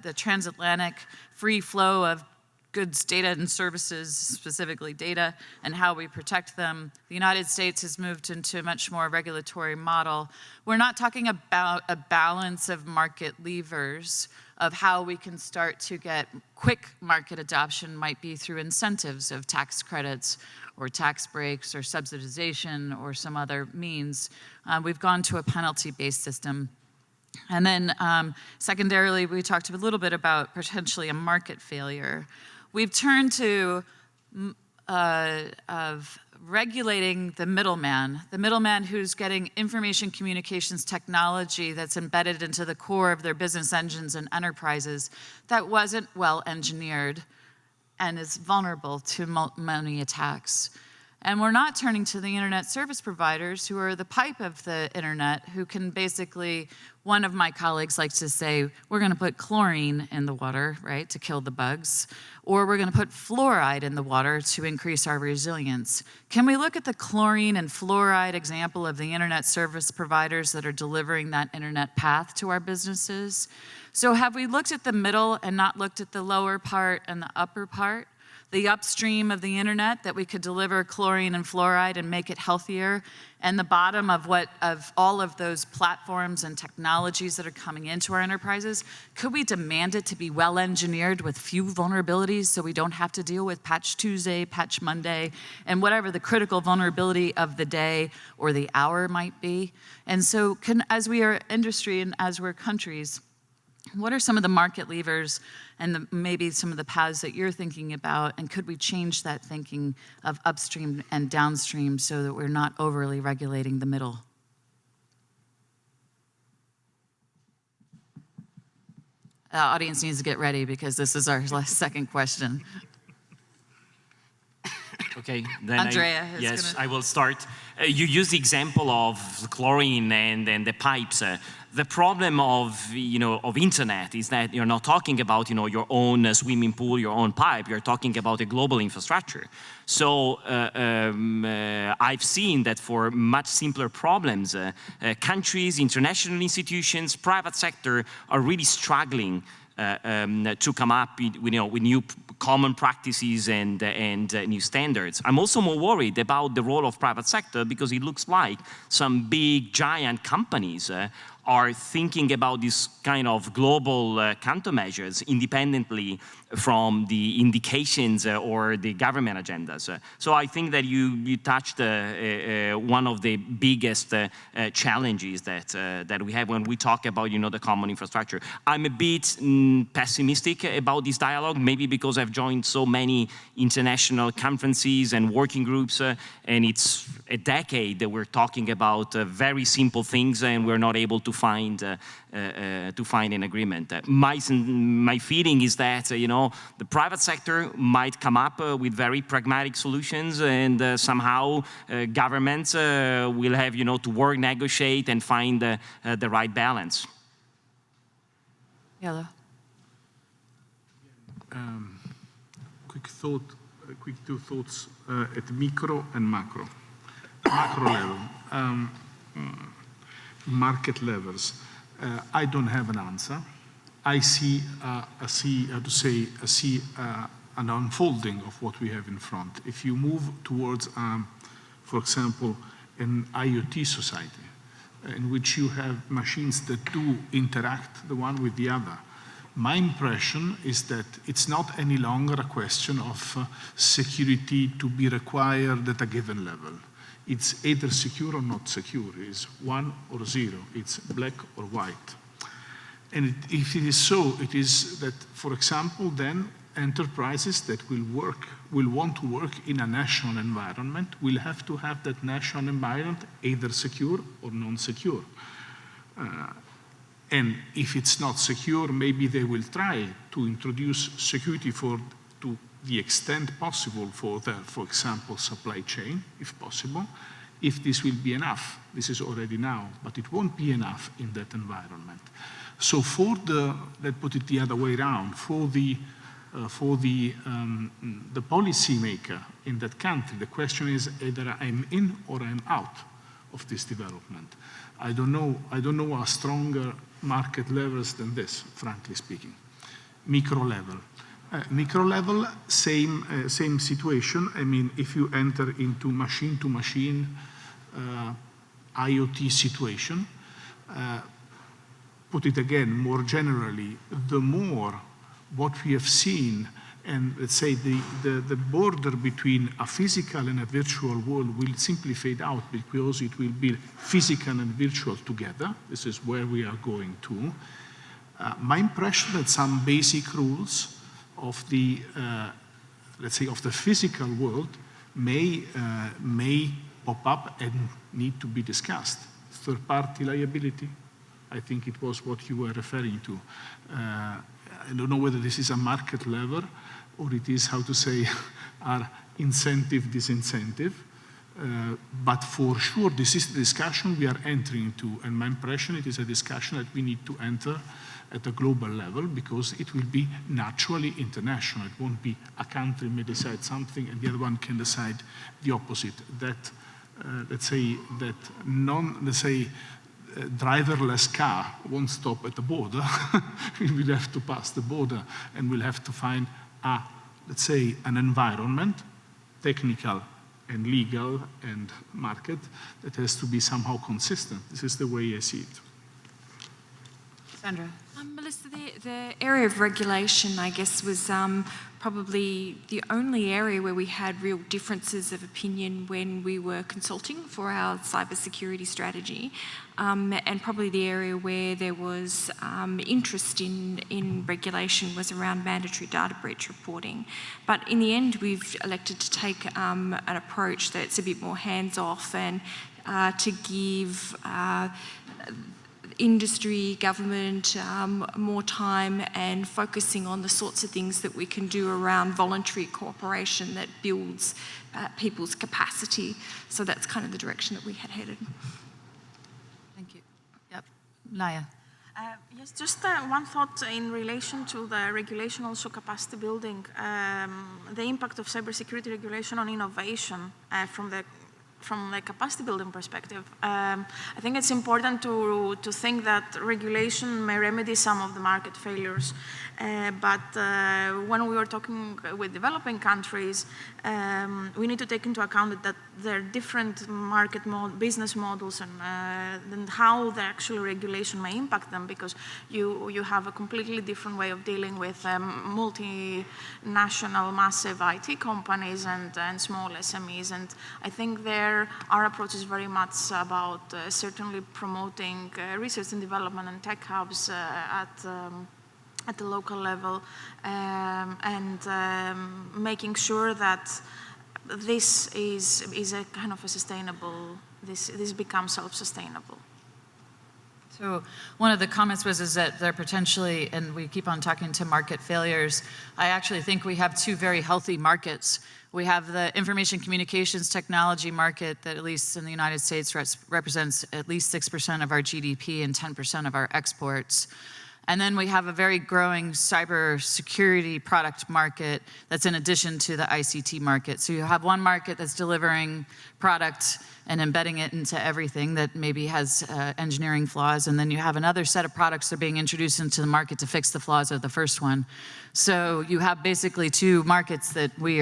the transatlantic free flow of goods, data, and services, specifically data, and how we protect them. The United States has moved into a much more regulatory model. We're not talking about a balance of market levers of how we can start to get quick market adoption, might be through incentives of tax credits or tax breaks or subsidization or some other means. We've gone to a penalty-based system. And then secondarily, we talked a little bit about potentially a market failure. We've turned to regulating the middleman who's getting information communications technology that's embedded into the core of their business engines and enterprises that wasn't well engineered and is vulnerable to many attacks. And we're not turning to the internet service providers who are the pipe of the internet, who can basically, one of my colleagues likes to say, we're going to put chlorine in the water, right, to kill the bugs, or we're going to put fluoride in the water to increase our resilience. Can we look at the chlorine and fluoride example of the internet service providers that are delivering that internet path to our businesses? So have we looked at the middle and not looked at the lower part and the upper part? The upstream of the internet, that we could deliver chlorine and fluoride and make it healthier, and the bottom of all of those platforms and technologies that are coming into our enterprises, could we demand it to be well engineered with few vulnerabilities so we don't have to deal with patch Tuesday, patch Monday, and whatever the critical vulnerability of the day or the hour might be? And so as we are industry and as we're countries, what are some of the market levers and maybe some of the paths that you're thinking about, and could we change that thinking of upstream and downstream so that we're not overly regulating the middle? The audience needs to get ready because this is our second question. Okay, then Andrea is yes, gonna... I will start. You used the example of chlorine and the pipes. The problem of internet is that you're not talking about your own swimming pool, your own pipe. You're talking about a global infrastructure. So I've seen that for much simpler problems, countries, international institutions, private sector are really struggling to come up with new common practices and new standards. I'm also more worried about the role of private sector because it looks like some big giant companies are thinking about this kind of global countermeasures independently from the indications or the government agendas. So I think that you touched one of the biggest challenges that we have when we talk about the common infrastructure. I'm a bit pessimistic about this dialogue, maybe because I've joined so many international conferences and working groups, and it's a decade that we're talking about very simple things, and we're not able to find an agreement. My feeling is that the private sector might come up with very pragmatic solutions, and somehow governments will have to work, negotiate, and find the right balance. Yellow. Quick two thoughts at micro and macro. Macro level, market levels. I don't have an answer. I see an unfolding of what we have in front. If you move towards, for example, an IoT society, in which you have machines that do interact the one with the other, my impression is that it's not any longer a question of security to be required at a given level. It's either secure or not secure. It's 1 or 0. It's black or white. And if it is so, it is that, for example, then enterprises that will want to work in a national environment will have to have that national environment either secure or non-secure. And if it's not secure, maybe they will try to introduce security to the extent possible for their, for example, supply chain, if possible. If this will be enough, this is already now, but it won't be enough in that environment. So let's put it the other way around, for the policymaker in that country, the question is either I'm in or I'm out of this development. I don't know a stronger market levels than this, frankly speaking. Micro level, same situation. I mean, if you enter into machine-to-machine IoT situation, put it again more generally, the more what we have seen, and let's say the border between a physical and a virtual world will simply fade out because it will be physical and virtual together. This is where we are going to. My impression that some basic rules of the, let's say, of the physical world may pop up and need to be discussed. Third-party liability, I think it was what you were referring to. I don't know whether this is a market lever or it is, how to say, our incentive, disincentive. But for sure, this is the discussion we are entering into, and my impression it is a discussion that we need to enter at a global level, because it will be naturally international. It won't be a country may decide something and the other one can decide the opposite. That, driverless car won't stop at the border. We will have to pass the border, and we'll have to find an environment, technical and legal and market, that has to be somehow consistent. This is the way I see it. Sandra. Melissa, the area of regulation, I guess, was probably the only area where we had real differences of opinion when we were consulting for our cybersecurity strategy, and probably the area where there was interest in regulation was around mandatory data breach reporting. But in the end, we've elected to take an approach that's a bit more hands-off, and to give industry, government, more time, and focusing on the sorts of things that we can do around voluntary cooperation that builds people's capacity. So that's kind of the direction that we had headed. Thank you. Yep. Nayia. Yes, just one thought in relation to the regulation, also capacity building, the impact of cybersecurity regulation on innovation from the capacity building perspective. I think it's important to think that regulation may remedy some of the market failures, but when we were talking with developing countries, we need to take into account that there are different business models, and how the actual regulation may impact them, because you have a completely different way of dealing with multinational massive IT companies and small SMEs, and I think our approach is very much about certainly promoting research and development and tech hubs at the local level, and making sure that this is a kind of a sustainable, this becomes self-sustainable. So one of the comments is that there potentially, and we keep on talking to market failures, I actually think we have two very healthy markets. We have the information communications technology market that, at least in the United States, represents at least 6% of our GDP and 10% of our exports. And then we have a very growing cybersecurity product market that's in addition to the ICT market. So you have one market that's delivering product and embedding it into everything that maybe has engineering flaws, and then you have another set of products that are being introduced into the market to fix the flaws of the first one. So you have basically two markets that we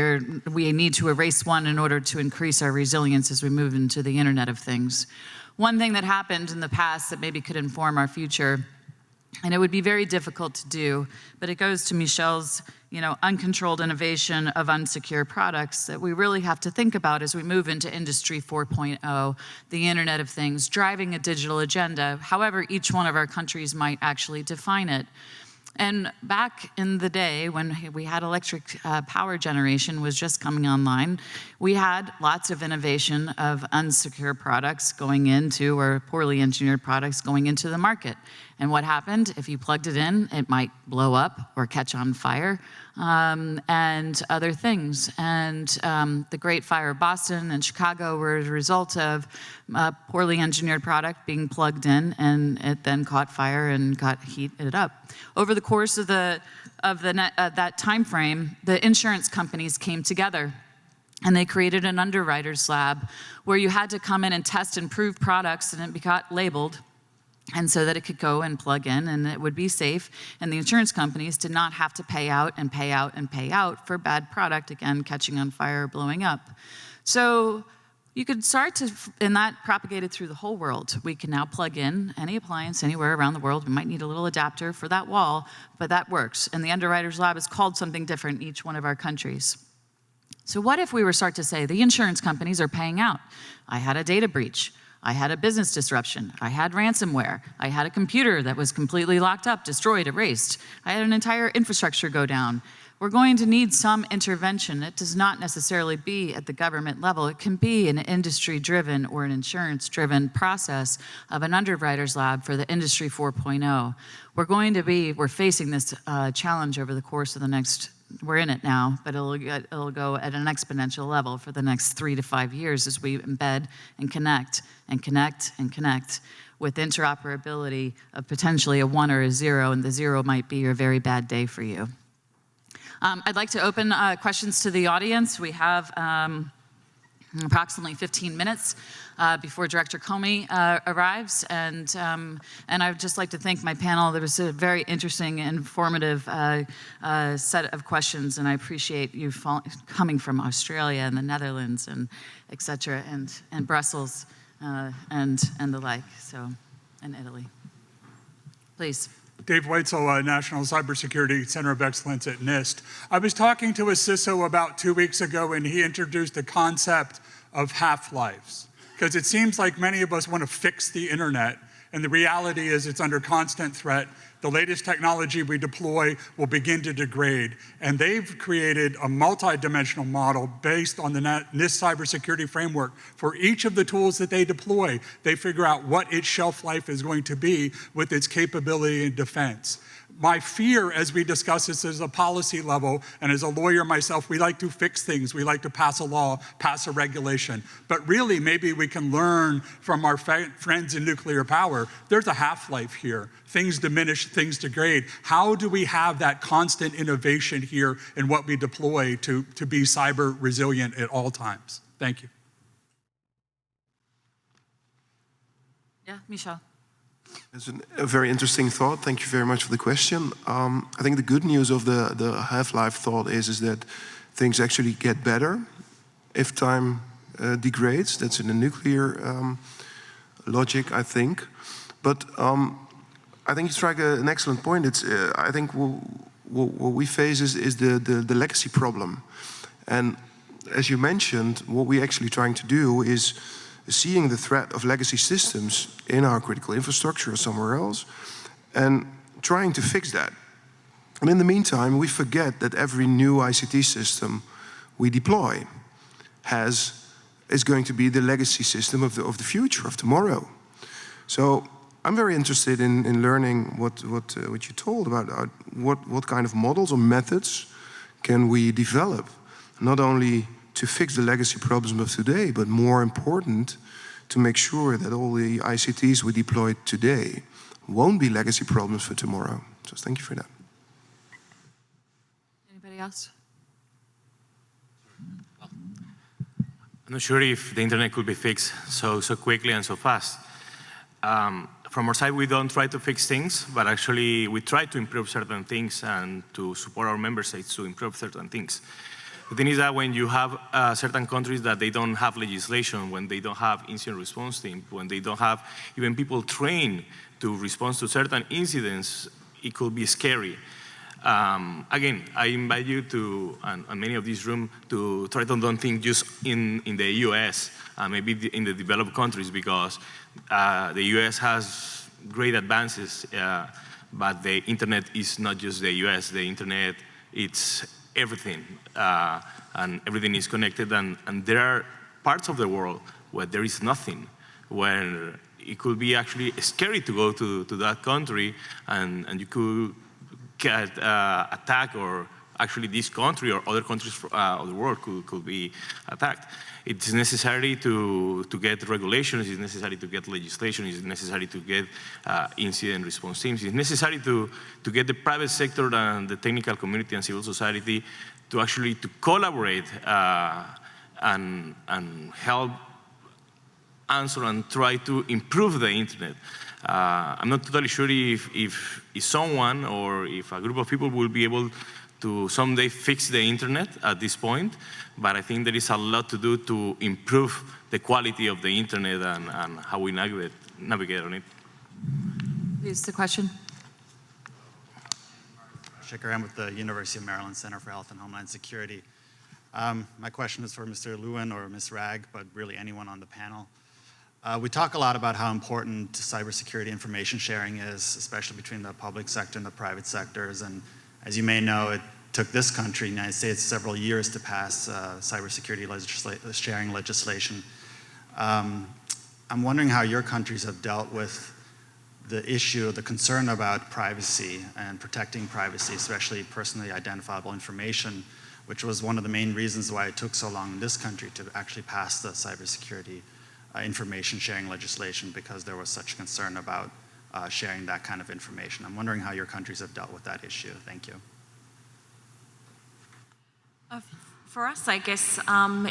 need to erase one in order to increase our resilience as we move into the Internet of Things. One thing that happened in the past that maybe could inform our future, and it would be very difficult to do, but it goes to Michel's, uncontrolled innovation of unsecure products that we really have to think about as we move into Industry 4.0, the Internet of Things, driving a digital agenda, however each one of our countries might actually define it. And back in the day when we had electric power generation was just coming online, we had lots of innovation of unsecure products going into, or poorly engineered products going into the market. And what happened? If you plugged it in, it might blow up or catch on fire, and other things. And the Great Fire of Boston and Chicago were a result of a poorly engineered product being plugged in, and it then caught fire and got heated up. Over the course of that time frame, the insurance companies came together, and they created an underwriter's lab where you had to come in and test and prove products, and it got labeled, and so that it could go and plug in and it would be safe. And the insurance companies did not have to pay out and pay out and pay out for bad product, again, catching on fire or blowing up. So you could start to, and that propagated through the whole world. We can now plug in any appliance anywhere around the world. We might need a little adapter for that wall, but that works. And the underwriter's lab is called something different in each one of our countries. So what if we were start to say, the insurance companies are paying out? I had a data breach. I had a business disruption. I had ransomware. I had a computer that was completely locked up, destroyed, erased. I had an entire infrastructure go down. We're going to need some intervention. It does not necessarily be at the government level. It can be an industry-driven or an insurance-driven process of an underwriter's lab for the Industry 4.0. We're facing this challenge over the course of the next we're in it now, but it'll go at an exponential level for the next 3 to 5 years as we embed and connect and connect and connect with interoperability of potentially a 1 or a 0, and the 0 might be your very bad day for you. I'd like to open questions to the audience. We have approximately 15 minutes before Director Comey arrives, and I would just like to thank my panel. There was a very interesting and informative set of questions, and I appreciate you coming from Australia and the Netherlands and et cetera, and Brussels and the like, so, and Italy. Please. Dave Weitzel, National Cybersecurity Center of Excellence at NIST. I was talking to a CISO about 2 weeks ago, and he introduced the concept of half-lives, because it seems like many of us want to fix the internet, and the reality is it's under constant threat. The latest technology we deploy will begin to degrade, and they've created a multi-dimensional model based on the NIST cybersecurity framework. For each of the tools that they deploy, they figure out what its shelf life is going to be with its capability and defense. My fear as we discuss this is a policy level, and as a lawyer myself, we like to fix things. We like to pass a law, pass a regulation. But really, maybe we can learn from our friends in nuclear power. There's a half-life here. Things diminish, things degrade. How do we have that constant innovation here in what we deploy to be cyber resilient at all times? Thank you. Yeah, Michel. It's a very interesting thought. Thank you very much for the question. I think the good news of the half-life thought is that things actually get better if time degrades. That's in the nuclear logic, I think. But I think you strike an excellent point. It's I think what we face is the legacy problem. And as you mentioned, what we're actually trying to do is seeing the threat of legacy systems in our critical infrastructure or somewhere else, and trying to fix that. And in the meantime, we forget that every new ICT system we deploy is going to be the legacy system of the future, of tomorrow. So I'm very interested in learning what you told about what kind of models or methods can we develop, not only to fix the legacy problems of today, but more important, to make sure that all the ICTs we deploy today won't be legacy problems for tomorrow. So thank you for that. Anybody else? I'm not sure if the internet could be fixed so quickly and so fast. From our side, we don't try to fix things, but actually we try to improve certain things and to support our member states to improve certain things. The thing is that when you have certain countries that they don't have legislation, when they don't have incident response team, when they don't have even people trained to respond to certain incidents, it could be scary. Again, I invite you to, and many of this room, to try to don't think just in the US, maybe in the developed countries, because the US has great advances, but the internet is not just the US. The internet, it's everything, and everything is connected, and there are parts of the world where there is nothing, where it could be actually scary to go to that country, and you could get attacked, or actually this country or other countries of the world could be attacked. It's necessary to get regulations, it's necessary to get legislation, it's necessary to get incident response teams, it's necessary to get the private sector and the technical community and civil society to actually collaborate and help answer and try to improve the internet. I'm not totally sure if someone or if a group of people will be able to someday fix the internet at this point, but I think there is a lot to do to improve the quality of the internet and how we navigate on it. Please, the question. I'm with the University of Maryland Center for Health and Homeland Security. My question is for Mr. Leeuwen or Ms. Ragg, but really anyone on the panel. We talk a lot about how important cybersecurity information sharing is, especially between the public sector and the private sectors. And as you may know, it took this country, the United States, several years to pass cybersecurity sharing legislation. I'm wondering how your countries have dealt with issue, the concern about privacy and protecting privacy, especially personally identifiable information, which was one of the main reasons why it took so long in this country to actually pass the cybersecurity information sharing legislation, because there was such concern about sharing that kind of information. I'm wondering how your countries have dealt with that issue. Thank you. For us, I guess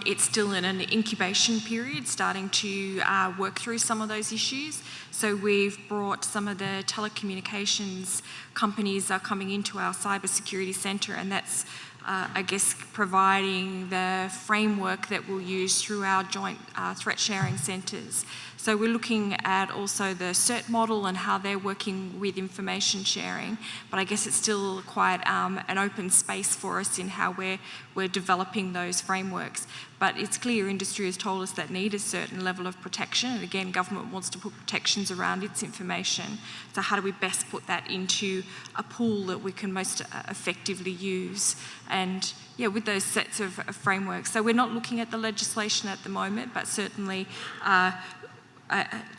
it's still in an incubation period, starting to work through some of those issues. So we've brought some of the telecommunications companies are coming into our cybersecurity centre, and that's I guess providing the framework that we'll use through our joint threat sharing centres. So we're looking at also the CERT model and how they're working with information sharing, but I guess it's still quite an open space for us in how we're developing those frameworks. But it's clear industry has told us that need a certain level of protection, and again, government wants to put protections around its information. So how do we best put that into a pool that we can most effectively use? And yeah, with those sets of frameworks. So we're not looking at the legislation at the moment, but certainly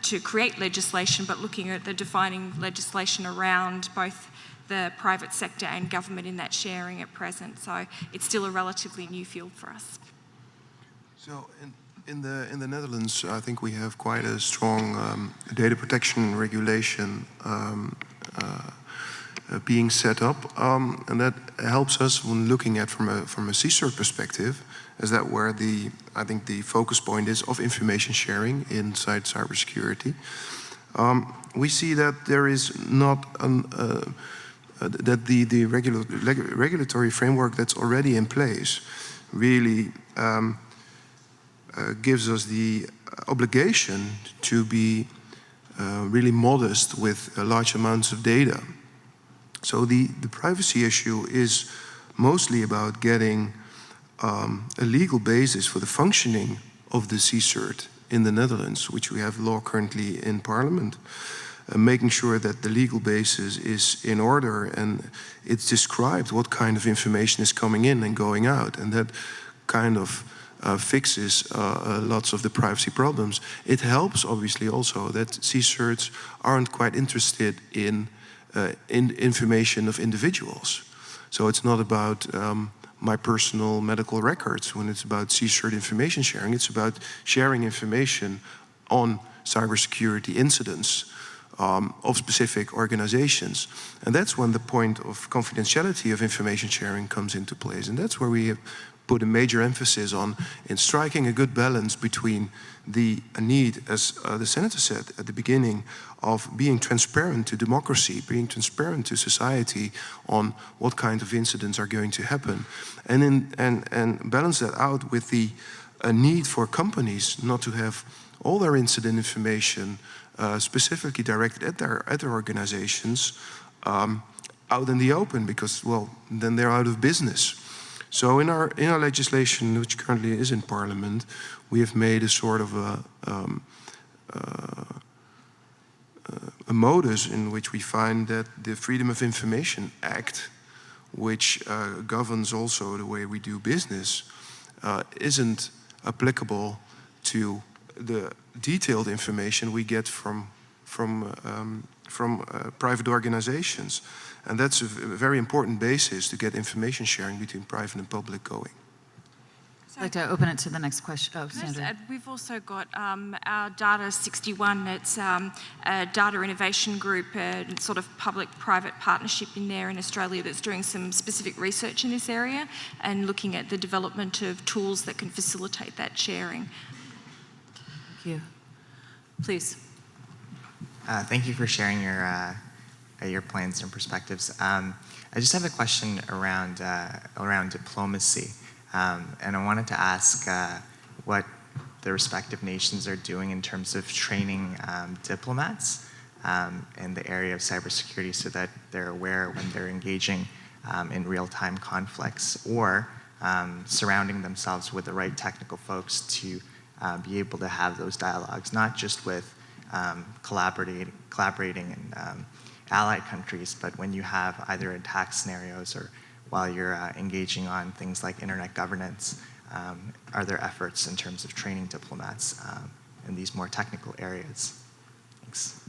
to create legislation, but looking at the defining legislation around both the private sector and government in that sharing at present. So it's still a relatively new field for us. So in the Netherlands, I think we have quite a strong data protection regulation being set up, and that helps us when looking at from a CSIRT perspective, is that where I think the focus point is of information sharing inside cybersecurity. We see that there is not that the regulatory framework that's already in place really gives us the obligation to be really modest with large amounts of data. So the privacy issue is mostly about getting a legal basis for the functioning of the CSIRT in the Netherlands, which we have law currently in Parliament, making sure that the legal basis is in order and it's described what kind of information is coming in and going out, and that kind of fixes lots of the privacy problems. It helps, obviously, also that CSIRTs aren't quite interested in information of individuals. So it's not about my personal medical records when it's about CSIRT information sharing. It's about sharing information on cybersecurity incidents of specific organizations. And that's when the point of confidentiality of information sharing comes into place. And that's where we have put a major emphasis on in striking a good balance between the need, as the Senator said at the beginning, of being transparent to democracy, being transparent to society on what kind of incidents are going to happen, and balance that out with the need for companies not to have all their incident information specifically directed at their organizations out in the open, because, well, then they're out of business. So in our legislation, which currently is in Parliament, we have made a sort of a modus in which we find that the Freedom of Information Act, which governs also the way we do business, isn't applicable to the detailed information we get from private organizations. And that's a very important basis to get information sharing between private and public going. I'd like to open it to the next question. Oh, Sandra. We've also got our Data 61, it's a data innovation group, a sort of public-private partnership in there in Australia that's doing some specific research in this area and looking at the development of tools that can facilitate that sharing. Thank you. Please. Thank you for sharing your plans and perspectives. I just have a question around diplomacy. And I wanted to ask what the respective nations are doing in terms of training diplomats in the area of cybersecurity so that they're aware when they're engaging in real-time conflicts, or surrounding themselves with the right technical folks to be able to have those dialogues, not just with collaborating in allied countries, but when you have either attack scenarios or while you're engaging on things like internet governance, are there efforts in terms of training diplomats in these more technical areas? Thanks.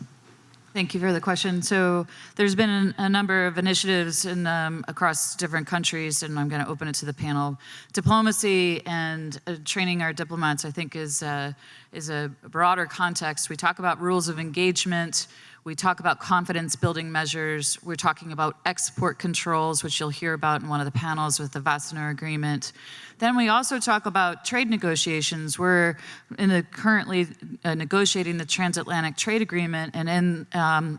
Thank you for the question. So there's been a number of initiatives across different countries, and I'm going to open it to the panel. Diplomacy and training our diplomats, I think, is a broader context. We talk about rules of engagement. We talk about confidence-building measures. We're talking about export controls, which you'll hear about in one of the panels with the Wassenaar Agreement. Then we also talk about trade negotiations. We're currently negotiating the Transatlantic Trade Agreement, and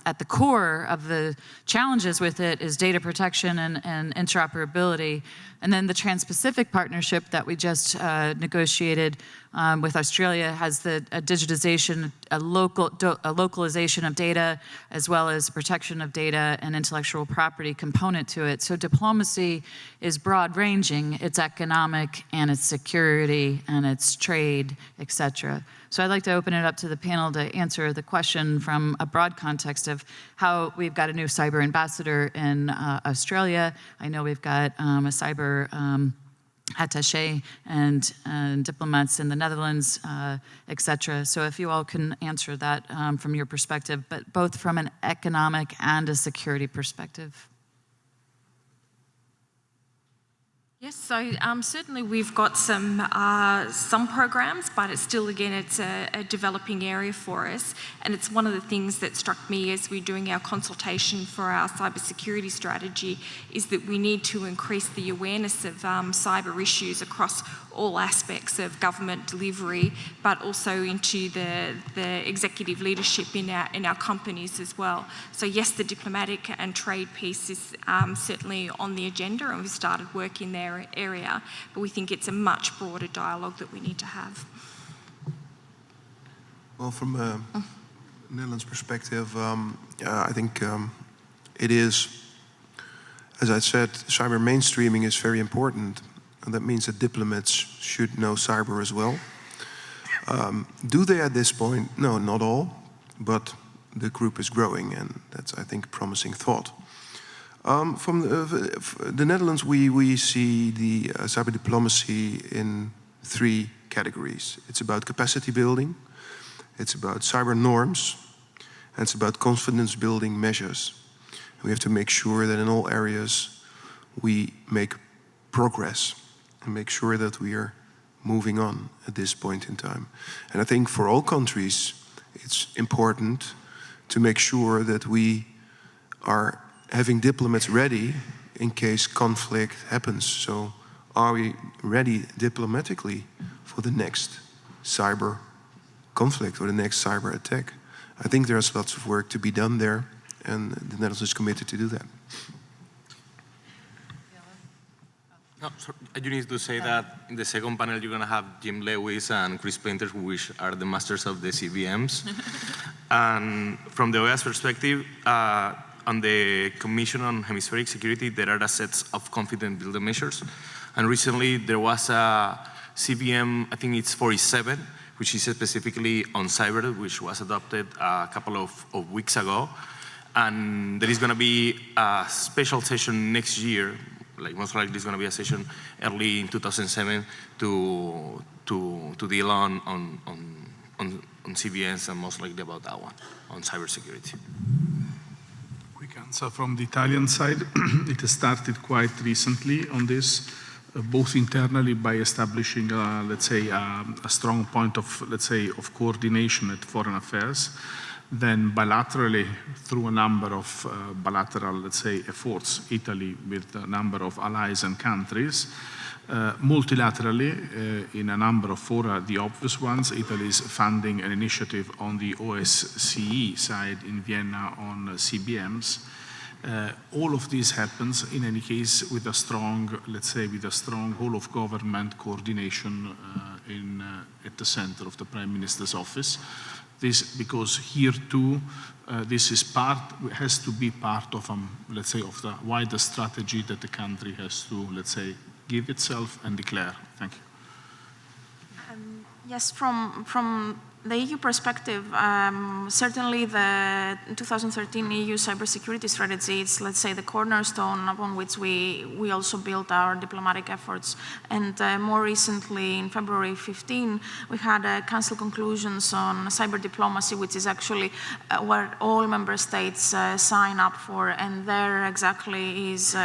at the core of the challenges with it is data protection and interoperability. And then the Trans-Pacific Partnership that we just negotiated with Australia has the digitization, a localization of data, as well as protection of data and intellectual property component to it. So diplomacy is broad-ranging. It's economic, and it's security, and it's trade, et cetera. So I'd like to open it up to the panel to answer the question from a broad context of how we've got a new cyber ambassador in Australia. I know we've got a cyber attaché and diplomats in the Netherlands, et cetera. So if you all can answer that from your perspective, but both from an economic and a security perspective. Yes, so certainly we've got some programs, but it's still, again, it's a developing area for us. And it's one of the things that struck me as we're doing our consultation for our cybersecurity strategy is that we need to increase the awareness of cyber issues across all aspects of government delivery, but also into the executive leadership in our companies as well. So yes, the diplomatic and trade piece is certainly on the agenda, and we've started work in their area, but we think it's a much broader dialogue that we need to have. Well, from a Netherlands perspective, I think it is, as I said, cyber mainstreaming is very important. And that means that diplomats should know cyber as well. Do they at this point? No, not all, but the group is growing, and that's, I think, a promising thought. From the Netherlands, we see the cyber diplomacy in 3 categories. It's about capacity building, it's about cyber norms, and it's about confidence building measures. And we have to make sure that in all areas we make progress and make sure that we are moving on at this point in time. And I think for all countries, it's important to make sure that we are having diplomats ready in case conflict happens. So are we ready diplomatically for the next cyber conflict or the next cyber attack? I think there's lots of work to be done there, and the Netherlands is committed to do that. No, so I do need to say that in the second panel you're going to have Jim Lewis and Chris Painter, which are the masters of the CVMs. And from the OAS perspective, on the Commission on Hemispheric Security, there are sets of confidence building measures. And recently there was a CVM, I think it's 47, which is specifically on cyber, which was adopted a couple of weeks ago. And there is going to be a special session next year. Like most likely it's going to be a session early in 2007 to deal on CVNs, and most likely about that one, on cybersecurity. Quick answer from the Italian side. It has started quite recently on this, both internally by establishing, let's say, a strong point of, let's say, of coordination at foreign affairs. Then bilaterally, through a number of bilateral, let's say, efforts, Italy with a number of allies and countries. Multilaterally, in a number of fora, the obvious ones, Italy is funding an initiative on the OSCE side in Vienna on CBMs. All of this happens, in any case, with a strong, let's say, with a strong whole of government coordination at the center of the Prime Minister's office. This because here too, this is has to be part of, let's say, of the wider strategy that the country has to, let's say, give itself and declare. Thank you. Yes, from the EU perspective, certainly the 2013 EU cybersecurity strategy is, let's say, the cornerstone upon which we also built our diplomatic efforts. And more recently, in February 15, we had Council conclusions on cyber diplomacy, which is actually what all member states sign up for. And there exactly is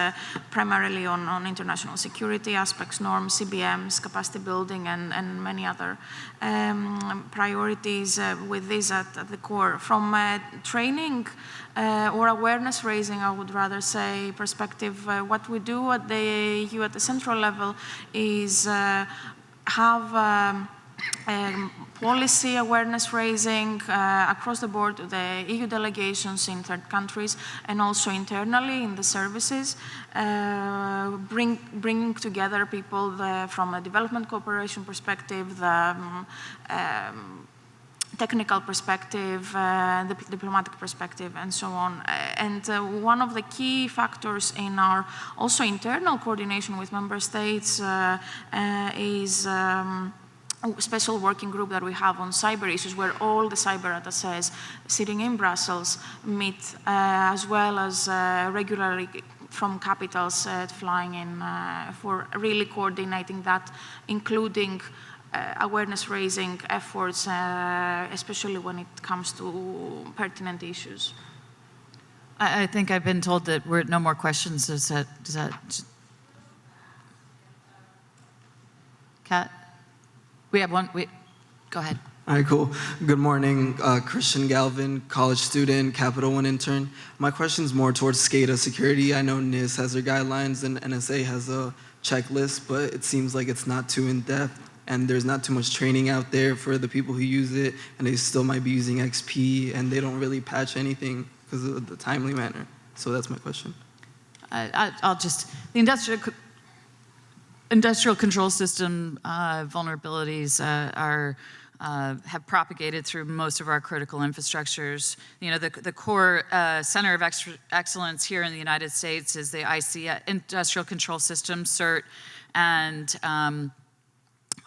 primarily on international security aspects, norms, CBMs, capacity building, and many other priorities with this at the core. From training or awareness raising, I would rather say, perspective, what we do at the EU at the central level is have policy awareness raising across the board to the EU delegations in third countries and also internally in the services, bringing together people from a development cooperation perspective, the technical perspective, the diplomatic perspective, and so on. And one of the key factors in our also internal coordination with member states is a special working group that we have on cyber issues, where all the cyber attaches sitting in Brussels meet, as well as regularly from capitals flying in for really coordinating that, including awareness raising efforts, especially when it comes to pertinent issues. I think I've been told that we're no more questions. Does that Kat? We have one. Go ahead. All right, cool. Good morning, Christian Galvin, college student, Capital One intern. My question's more towards SCADA security. I know NIST has their guidelines and NSA has a checklist, but it seems like it's not too in-depth and there's not too much training out there for the people who use it, and they still might be using XP and they don't really patch anything because of the timely manner. So that's my question. I'll just, the industrial control system vulnerabilities have propagated through most of our critical infrastructures. You know, the core center of excellence here in the United States is the IC, Industrial Control System, CERT, and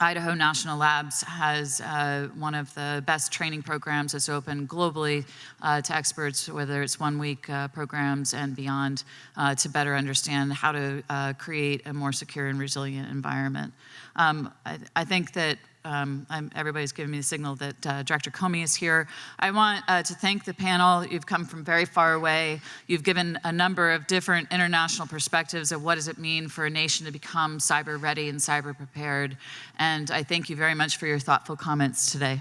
Idaho National Labs has one of the best training programs that's open globally to experts, whether it's 1-week programs and beyond, to better understand how to create a more secure and resilient environment. I think that everybody's giving me the signal that Director Comey is here. I want to thank the panel. You've come from very far away. You've given a number of different international perspectives of what does it mean for a nation to become cyber ready and cyber prepared. And I thank you very much for your thoughtful comments today.